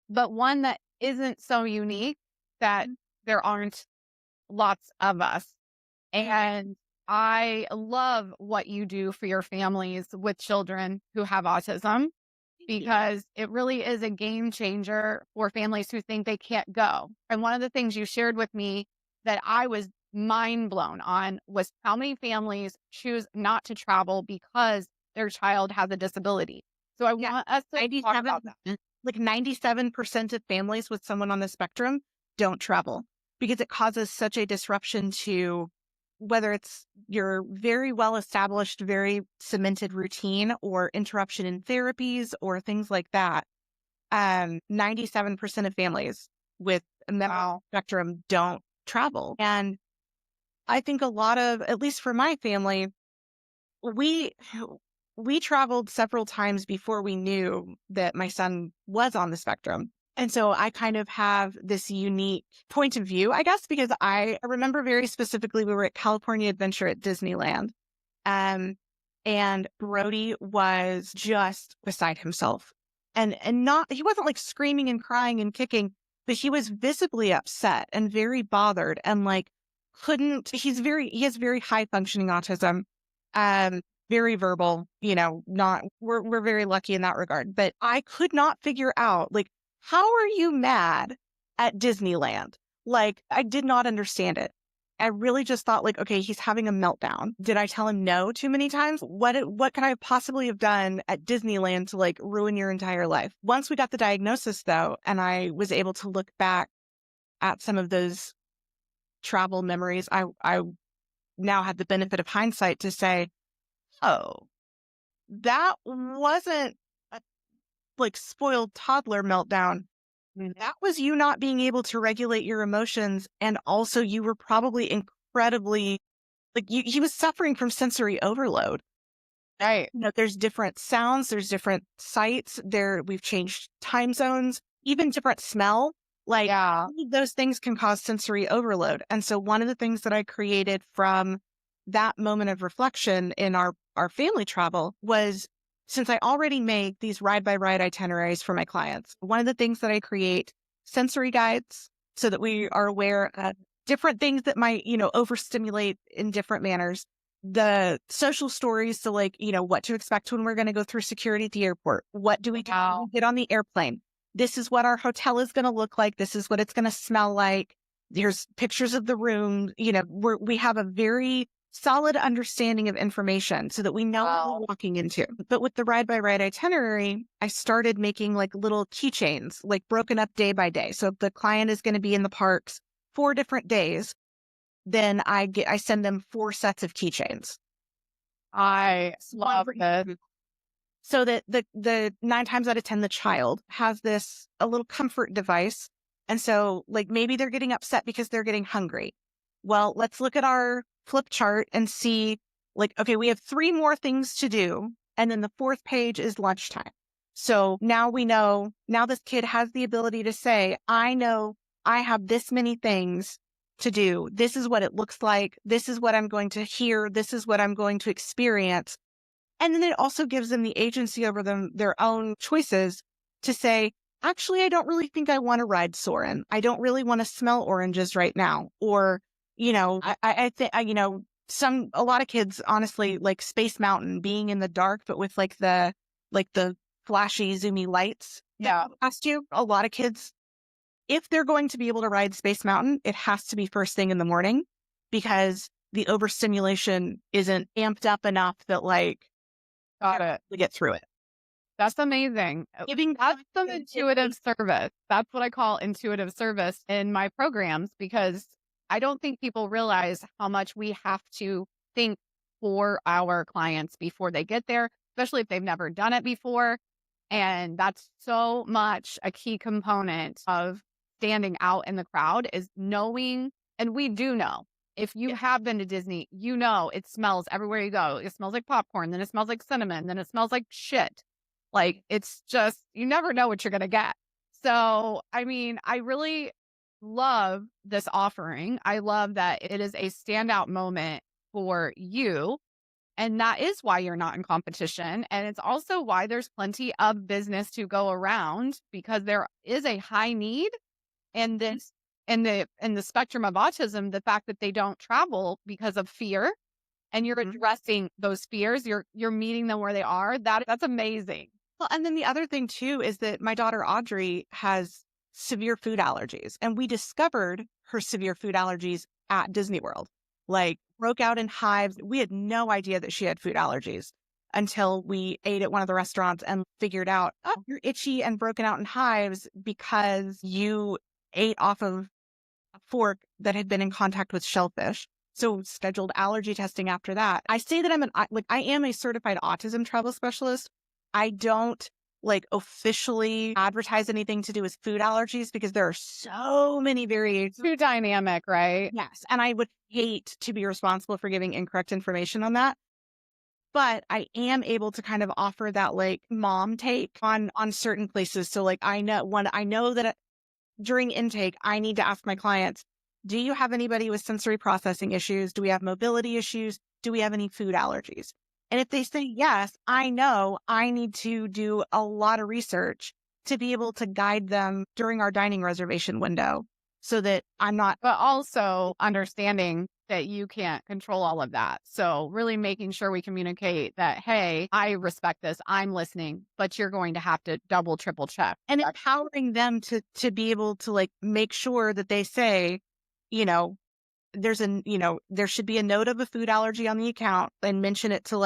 but one that isn't so unique that there aren't lots of us. And I love what you do for your families with children who have autism, because it really is a game changer for families who think they can't go. And one of the things you shared with me that I was mind blown on was how many families choose not to travel because their child has a disability. So I want us to talk about that. Like 97% of families with someone on the spectrum don't travel because it causes such a disruption to whether it's your very well-established, very cemented routine or interruption in therapies or things like that. 97% of families with a mental spectrum don't travel. And I think a lot of, at least for my family, we we traveled several times before we knew that my son was on the spectrum. And so I kind of have this unique point of view, I guess, because I remember very specifically we were at California Adventure at Disneyland. Um, and Brody was just beside himself. And not, he wasn't like screaming and crying and kicking, but he was visibly upset and very bothered and like he has very high functioning autism. Um, Very verbal, we're very lucky in that regard. But I could not figure out, like, how are you mad at Disneyland? Like, I did not understand it. I really just thought, like, okay, he's having a meltdown. Did I tell him no too many times? What could I possibly have done at Disneyland to like ruin your entire life? Once we got the diagnosis though, and I was able to look back at some of those travel memories, I now had the benefit of hindsight to say, oh, that wasn't a like spoiled toddler meltdown. That was you not being able to regulate your emotions. And also you were probably incredibly he was suffering from sensory overload. Right. There's different sounds, there's different sights there. We've changed time zones, even different smell. Like Yeah. all of those things can cause sensory overload. And so one of the things that I created from that moment of reflection in our family travel was, since I already make these ride by ride itineraries for my clients, one of the things that I create sensory guides so that we are aware of different things that might, overstimulate in different manners. The social stories, so like, what to expect when we're going to go through security at the airport. What do we do when we get on the airplane? This is what our hotel is going to look like. This is what it's going to smell like. There's pictures of the room. We have a very solid understanding of information so that we know what we're walking into. But with the ride by ride itinerary, I started making like little keychains, like broken up day by day. So if the client is going to be in the parks 4 different days, then I send them 4 sets of keychains. I love this. So that the 9 times out of 10, the child has a little comfort device. And so like maybe they're getting upset because they're getting hungry. Well, let's look at our flip chart and see, like, okay, we have 3 more things to do. And then the 4th page is lunchtime. So now we know, now this kid has the ability to say, I know I have this many things to do. This is what it looks like. This is what I'm going to hear. This is what I'm going to experience. And then it also gives them the agency over their own choices to say, actually, I don't really think I want to ride Soarin'. I don't really want to smell oranges right now. Or, I think, a lot of kids, honestly, like Space Mountain, being in the dark, but with like the flashy, zoomy lights. Yeah. Asked you, a lot of kids, if they're going to be able to ride Space Mountain, it has to be first thing in the morning because the overstimulation isn't amped up enough that like, got it, to get through it. That's amazing. That's some intuitive service. That's what I call intuitive service in my programs, because I don't think people realize how much we have to think for our clients before they get there, especially if they've never done it before. And that's so much a key component of standing out in the crowd, is knowing, and we do know, if you have been to Disney, it smells everywhere you go. It smells like popcorn, then it smells like cinnamon, then it smells like shit. Like, it's just, you never know what you're going to get. So, I mean, I really love this offering. I love that it is a standout moment for you. And that is why you're not in competition. And it's also why there's plenty of business to go around, because there is a high need. And this, in the spectrum of autism, the fact that they don't travel because of fear, and you're addressing those fears, you're meeting them where they are. That's amazing. Well, and then the other thing too is that my daughter Audrey has severe food allergies, and we discovered her severe food allergies at Disney World. Like, broke out in hives. We had no idea that she had food allergies until we ate at one of the restaurants and figured out, oh, you're itchy and broken out in hives because you ate off of a fork that had been in contact with shellfish. So scheduled allergy testing after that. I say that I am a certified autism travel specialist. I don't like officially advertise anything to do with food allergies because there are so many variations. Too dynamic, right? Yes. And I would hate to be responsible for giving incorrect information on that. But I am able to kind of offer that like mom take on certain places. So like I know that during intake, I need to ask my clients, do you have anybody with sensory processing issues? Do we have mobility issues? Do we have any food allergies? And if they say yes, I know I need to do a lot of research to be able to guide them during our dining reservation window so that I'm not. But also understanding that you can't control all of that. So really making sure we communicate that, hey, I respect this, I'm listening, but you're going to have to double, triple check. And empowering them to be able to like make sure that they say, you know, there should be a note of a food allergy on the account and mention it to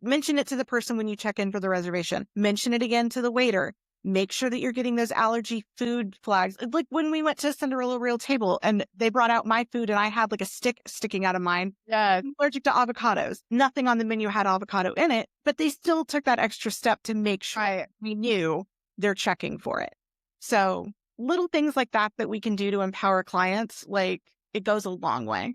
mention it to the person when you check in for the reservation, mention it again to the waiter, make sure that you're getting those allergy food flags. Like when we went to Cinderella Real Table and they brought out my food and I had like a stick sticking out of mine. Yeah. I'm allergic to avocados. Nothing on the menu had avocado in it, but they still took that extra step to make sure we knew they're checking for it. So little things like that we can do to empower clients, like it goes a long way.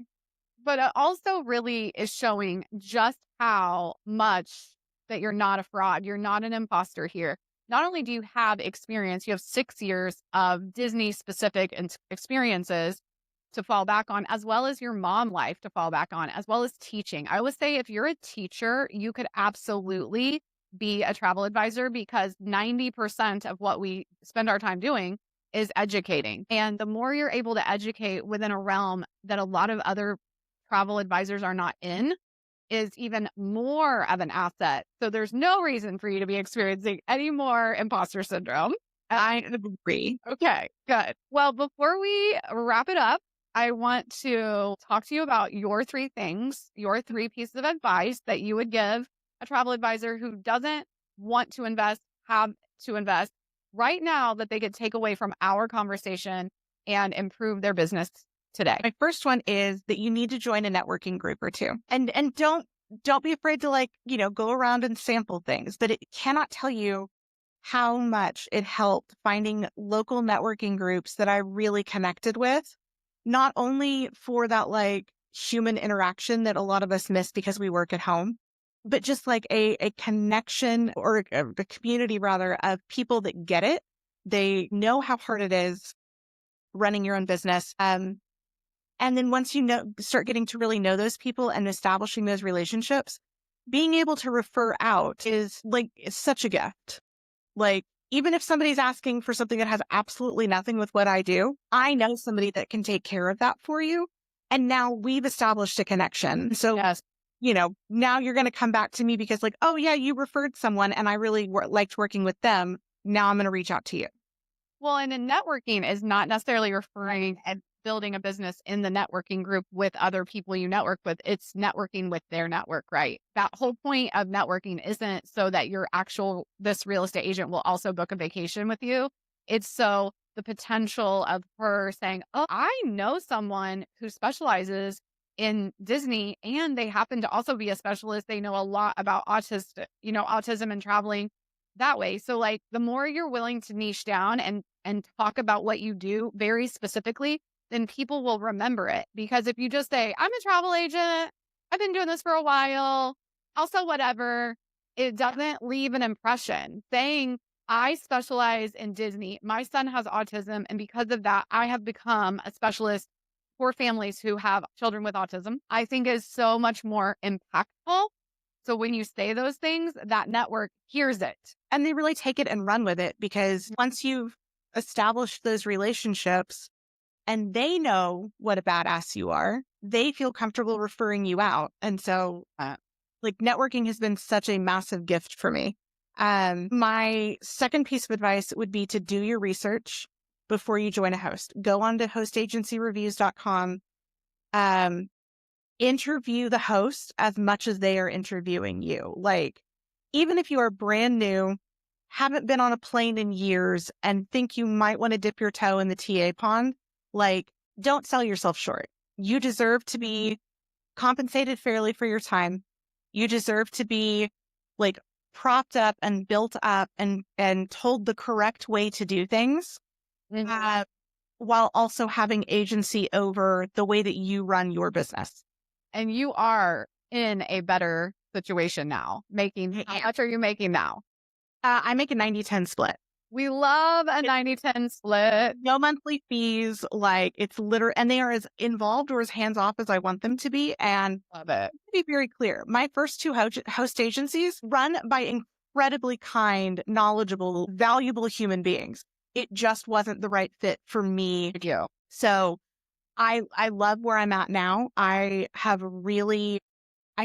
But it also really is showing just how much that you're not a fraud. You're not an imposter here. Not only do you have experience, you have 6 years of Disney specific experiences to fall back on, as well as your mom life to fall back on, as well as teaching. I would say if you're a teacher, you could absolutely be a travel advisor because 90% of what we spend our time doing is educating. And the more you're able to educate within a realm that a lot of other travel advisors are not in, is even more of an asset. So there's no reason for you to be experiencing any more imposter syndrome. I agree. Okay, good. Well, before we wrap it up, I want to talk to you about your 3 things, your 3 pieces of advice that you would give a travel advisor who doesn't want to invest, have to invest right now that they could take away from our conversation and improve their business today. My first one is that you need to join a networking group or 2. And don't be afraid to go around and sample things, but it cannot tell you how much it helped finding local networking groups that I really connected with, not only for that like human interaction that a lot of us miss because we work at home, but just like a connection or a community rather of people that get it. They know how hard it is running your own business. And then once start getting to really know those people and establishing those relationships, being able to refer out is such a gift. Like, even if somebody's asking for something that has absolutely nothing with what I do, I know somebody that can take care of that for you. And now we've established a connection. So, yes. Now you're going to come back to me because oh yeah, you referred someone and I really liked working with them. Now I'm going to reach out to you. Well, and in networking is not necessarily referring and building a business in the networking group with other people you network with. It's networking with their network, right? That whole point of networking isn't so that this real estate agent will also book a vacation with you. It's so the potential of her saying, oh, I know someone who specializes in Disney and they happen to also be a specialist. They know a lot about autism and traveling that way. So the more you're willing to niche down and talk about what you do very specifically, then people will remember it. Because if you just say, I'm a travel agent, I've been doing this for a while, also whatever, it doesn't leave an impression. Saying, I specialize in Disney, my son has autism, and because of that, I have become a specialist for families who have children with autism, I think is so much more impactful. So when you say those things, that network hears it. And they really take it and run with it, because once you've established those relationships and they know what a badass you are, they feel comfortable referring you out. And so networking has been such a massive gift for me. My second piece of advice would be to do your research before you join a host. Go on to hostagencyreviews.com. Interview the host as much as they are interviewing you. Even if you are brand new, haven't been on a plane in years, and think you might want to dip your toe in the TA pond, don't sell yourself short. You deserve to be compensated fairly for your time. You deserve to be propped up and built up and told the correct way to do things, while also having agency over the way that you run your business. And you are in a better situation now. How much are you making now? I make a 90-10 split. We love a 90-10 split. No monthly fees. Like, it's literally, and they are as involved or as hands-off as I want them to be. And Love it. to be very clear, my first two host agencies run by incredibly kind, knowledgeable, valuable human beings. It just wasn't the right fit for me. So I love where I'm at now. I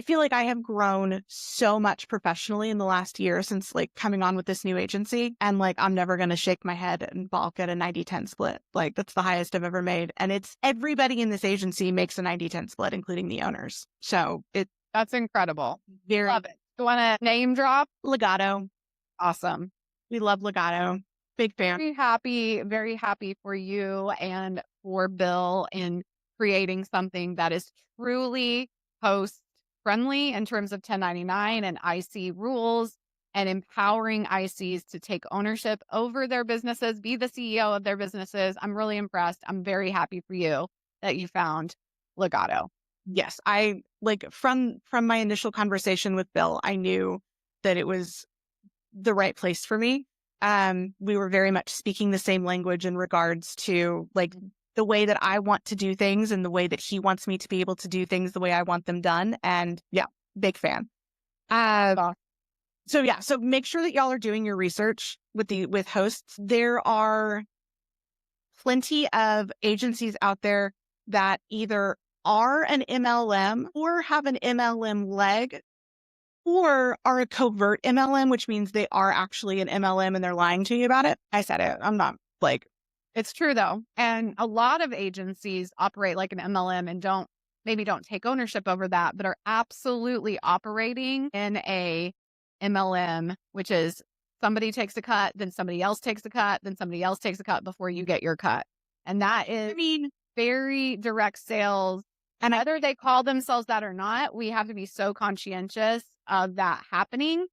feel like I have grown so much professionally in the last year since like coming on with this new agency. And like, I'm never going to shake my head and balk at a 90-10 split. Like, that's the highest I've ever made. And it's everybody in this agency makes a 90-10 split, including the owners. So that's incredible. Very love it. You want to name drop? Legato. Awesome. We love Legato. Big fan. Very happy for you and for Bill in creating something that is truly host friendly in terms of 1099 and IC rules, and empowering ICs to take ownership over their businesses, be the CEO of their businesses. I'm really impressed. I'm very happy for you that you found Legato. Yes, I like from my initial conversation with Bill, I knew that it was the right place for me. We were very much speaking the same language in regards to like the way that I want to do things and the way that he wants me to be able to do things the way I want them done. And yeah, big fan. So make sure that y'all are doing your research with hosts. There are plenty of agencies out there that either are an MLM or have an MLM leg, or are a covert MLM, which means they are actually an MLM and they're lying to you about it. I said it. I'm not like... It's true though. And a lot of agencies operate like an MLM and don't take ownership over that, but are absolutely operating in a MLM, which is somebody takes a cut, then somebody else takes a cut, then somebody else takes a cut before you get your cut. And that is, very direct sales. And whether they call themselves that or not, we have to be so conscientious of that happening.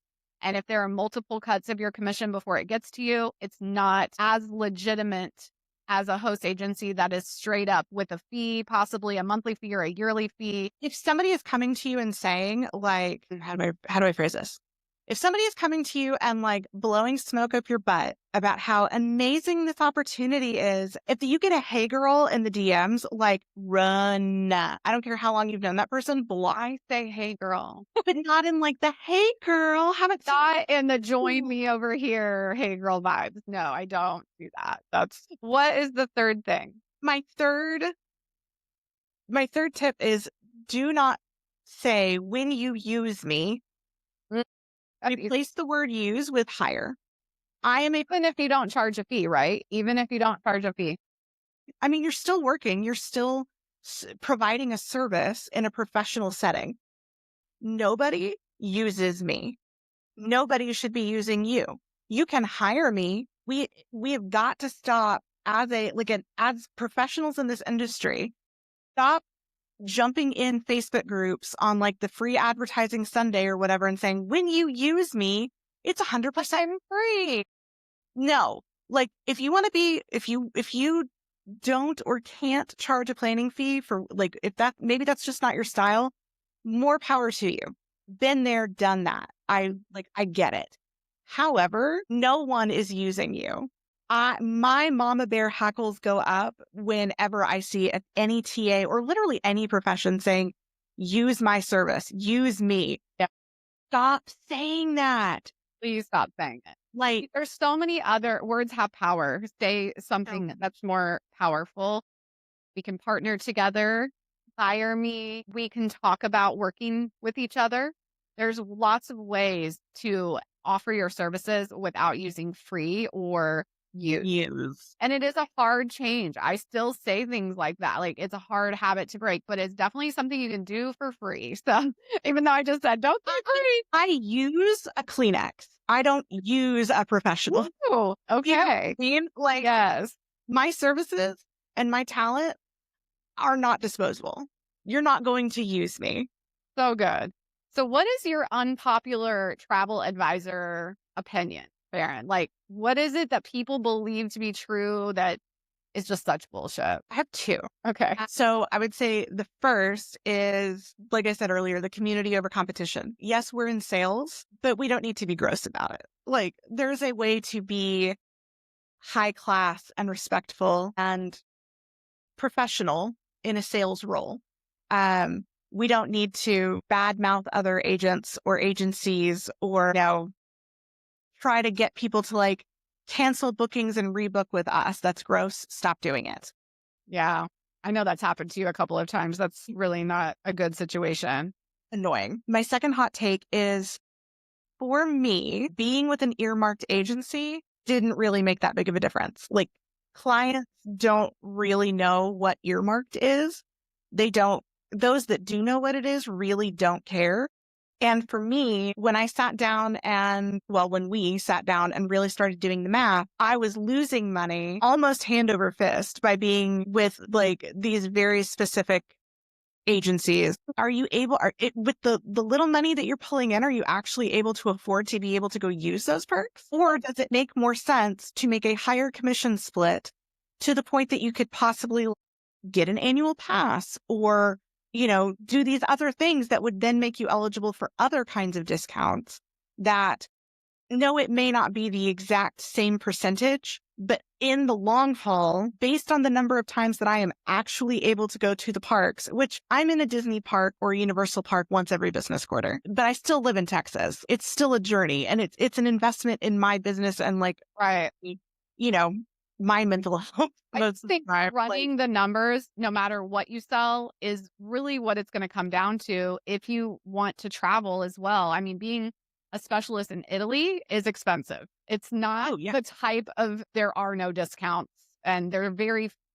And if there are multiple cuts of your commission before it gets to you, it's not as legitimate as a host agency that is straight up with a fee, possibly a monthly fee or a yearly fee. If somebody is coming to you and saying like, how do I phrase this? If somebody is coming to you and like blowing smoke up your butt about how amazing this opportunity is, if you get a hey girl in the DMs, like run. I don't care how long you've known that person. I say hey girl, but not in like the hey girl. Not in the join me over here hey girl vibes. No, I don't do that. What is the third thing? My third tip is do not say when you use me. Replace the word use with hire. Even if you don't charge a fee, right? Even if you don't charge a fee. I mean, you're still working. You're still providing a service in a professional setting. Nobody uses me. Nobody should be using you. You can hire me. We have got to stop as professionals in this industry. Stop jumping in Facebook groups on like the free advertising Sunday or whatever and saying, when you use me, it's 100% free. No, like if you don't or can't charge a planning fee for like, maybe that's just not your style, more power to you. Been there, done that. I get it. However, no one is using you. My mama bear hackles go up whenever I see any TA or literally any profession saying, use my service, use me. Yeah. Stop saying that. Please stop saying it. Like, there's so many other words have power. Say something that's more powerful. We can partner together. Hire me. We can talk about working with each other. There's lots of ways to offer your services without using free or use. And it is a hard change. I still say things like that. Like, it's a hard habit to break, but it's definitely something you can do for free. So even though I just said, don't say free. I use a Kleenex. I don't use a professional. Ooh, okay. You know, like, yes, my services and my talent are not disposable. You're not going to use me. So good. So what is your unpopular travel advisor opinion, Farrin? Like, what is it that people believe to be true that is just such bullshit? I have two. Okay. So I would say the first is, like I said earlier, the community over competition. Yes, we're in sales, but we don't need to be gross about it. Like, there's a way to be high class and respectful and professional in a sales role. We don't need to badmouth other agents or agencies or, try to get people to like cancel bookings and rebook with us. That's gross. Stop doing it. Yeah. I know that's happened to you a couple of times. That's really not a good situation. Annoying. My second hot take is, for me, being with an earmarked agency didn't really make that big of a difference. Like, clients don't really know what earmarked is. Those that do know what it is really don't care. And for me, when we sat down and really started doing the math, I was losing money almost hand over fist by being with like these very specific agencies. With the little money that you're pulling in, are you actually able to afford to be able to go use those perks? Or does it make more sense to make a higher commission split to the point that you could possibly get an annual pass or, do these other things that would then make you eligible for other kinds of discounts that, no, it may not be the exact same percentage, but in the long haul, based on the number of times that I am actually able to go to the parks, which I'm in a Disney park or Universal park once every business quarter, but I still live in Texas. It's still a journey and it's an investment in my business and Right. My mental health. I think running the numbers, no matter what you sell, is really what it's going to come down to if you want to travel as well. I mean, being a specialist in Italy is expensive. It's not the type of, there are no discounts and they're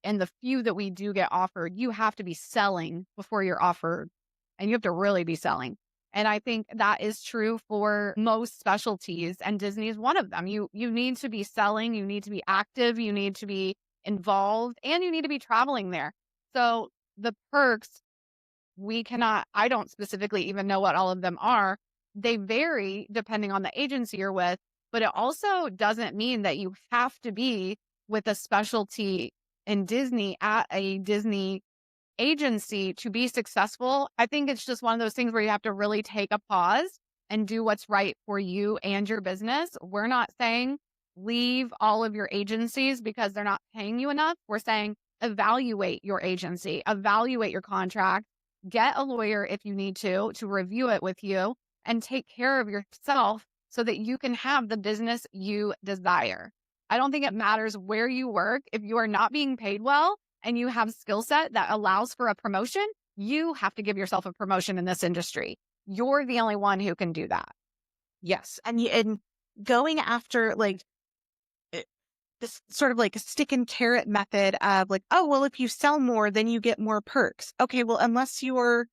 and the few that we do get offered, you have to be selling before you're offered and you have to really be selling. And I think that is true for most specialties, and Disney is one of them. You need to be selling, you need to be active, you need to be involved, and you need to be traveling there. So the perks, I don't specifically even know what all of them are. They vary depending on the agency you're with, but it also doesn't mean that you have to be with a specialty in Disney at a Disney agency to be successful. I think it's just one of those things where you have to really take a pause and do what's right for you and your business. We're not saying leave all of your agencies because they're not paying you enough. We're saying evaluate your agency, evaluate your contract, get a lawyer if you need to review it with you, and take care of yourself so that you can have the business you desire. I don't think it matters where you work. If you are not being paid well, and you have skill set that allows for a promotion, you have to give yourself a promotion in this industry. You're the only one who can do that. Yes. And going after this sort of like a stick and carrot method of like, oh, well, if you sell more, then you get more perks. Okay, well, unless you're,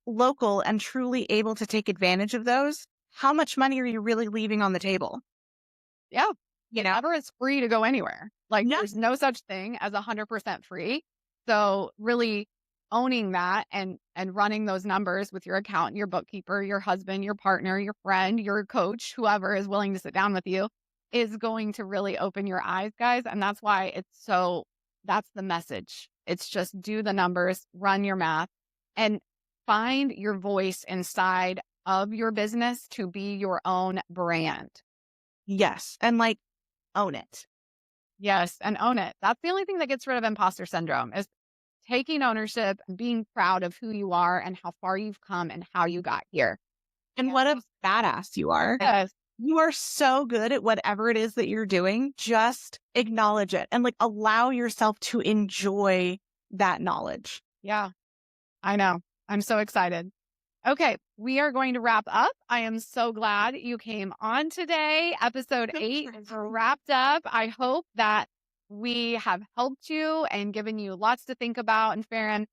local and truly able to take advantage of those, how much money are you really leaving on the table? Yeah. Never is free to go anywhere. There's no such thing as 100% free. So really owning that and running those numbers with your accountant, your bookkeeper, your husband, your partner, your friend, your coach, whoever is willing to sit down with you, is going to really open your eyes, guys. And that's why that's the message. It's just do the numbers, run your math, and find your voice inside of your business to be your own brand. Yes. And own it. Yes. And own it. That's the only thing that gets rid of imposter syndrome, is taking ownership and being proud of who you are and how far you've come and how you got here. And what a badass you are. Yes. You are so good at whatever it is that you're doing. Just acknowledge it and allow yourself to enjoy that knowledge. Yeah, I know. I'm so excited. Okay, we are going to wrap up. I am so glad you came on today. Episode 8 is wrapped up. I hope that we have helped you and given you lots to think about. And Farrin,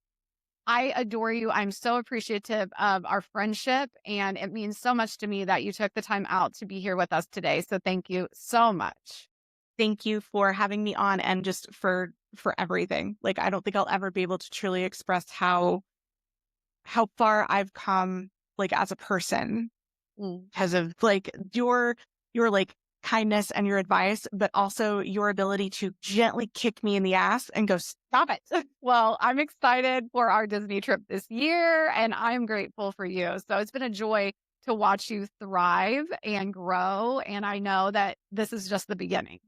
I adore you. I'm so appreciative of our friendship, and it means so much to me that you took the time out to be here with us today. So thank you so much. Thank you for having me on, and just for everything. I don't think I'll ever be able to truly express how far I've come like as a person Mm. because of like your like kindness and your advice, but also your ability to gently kick me in the ass and go, stop it. Well, I'm excited for our Disney trip this year, and I'm grateful for you. So it's been a joy to watch you thrive and grow. And I know that this is just the beginning.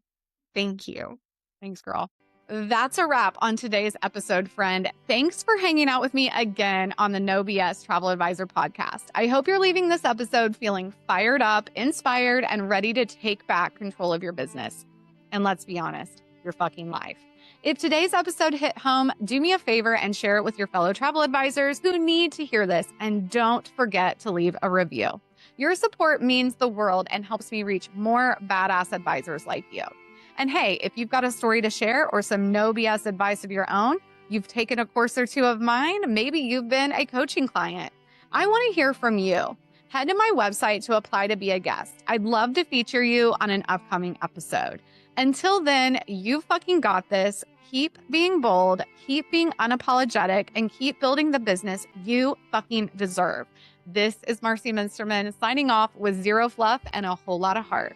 Thank you. Thanks, girl. That's a wrap on today's episode, friend. Thanks for hanging out with me again on the No BS Travel Advisor podcast. I hope you're leaving this episode feeling fired up, inspired, and ready to take back control of your business. And let's be honest, your fucking life. If today's episode hit home, do me a favor and share it with your fellow travel advisors who need to hear this. And don't forget to leave a review. Your support means the world and helps me reach more badass advisors like you. And hey, if you've got a story to share or some no BS advice of your own, you've taken a course or two of mine, maybe you've been a coaching client, I want to hear from you. Head to my website to apply to be a guest. I'd love to feature you on an upcoming episode. Until then, you fucking got this. Keep being bold, keep being unapologetic, and keep building the business you fucking deserve. This is Marcie Muensterman signing off with zero fluff and a whole lot of heart.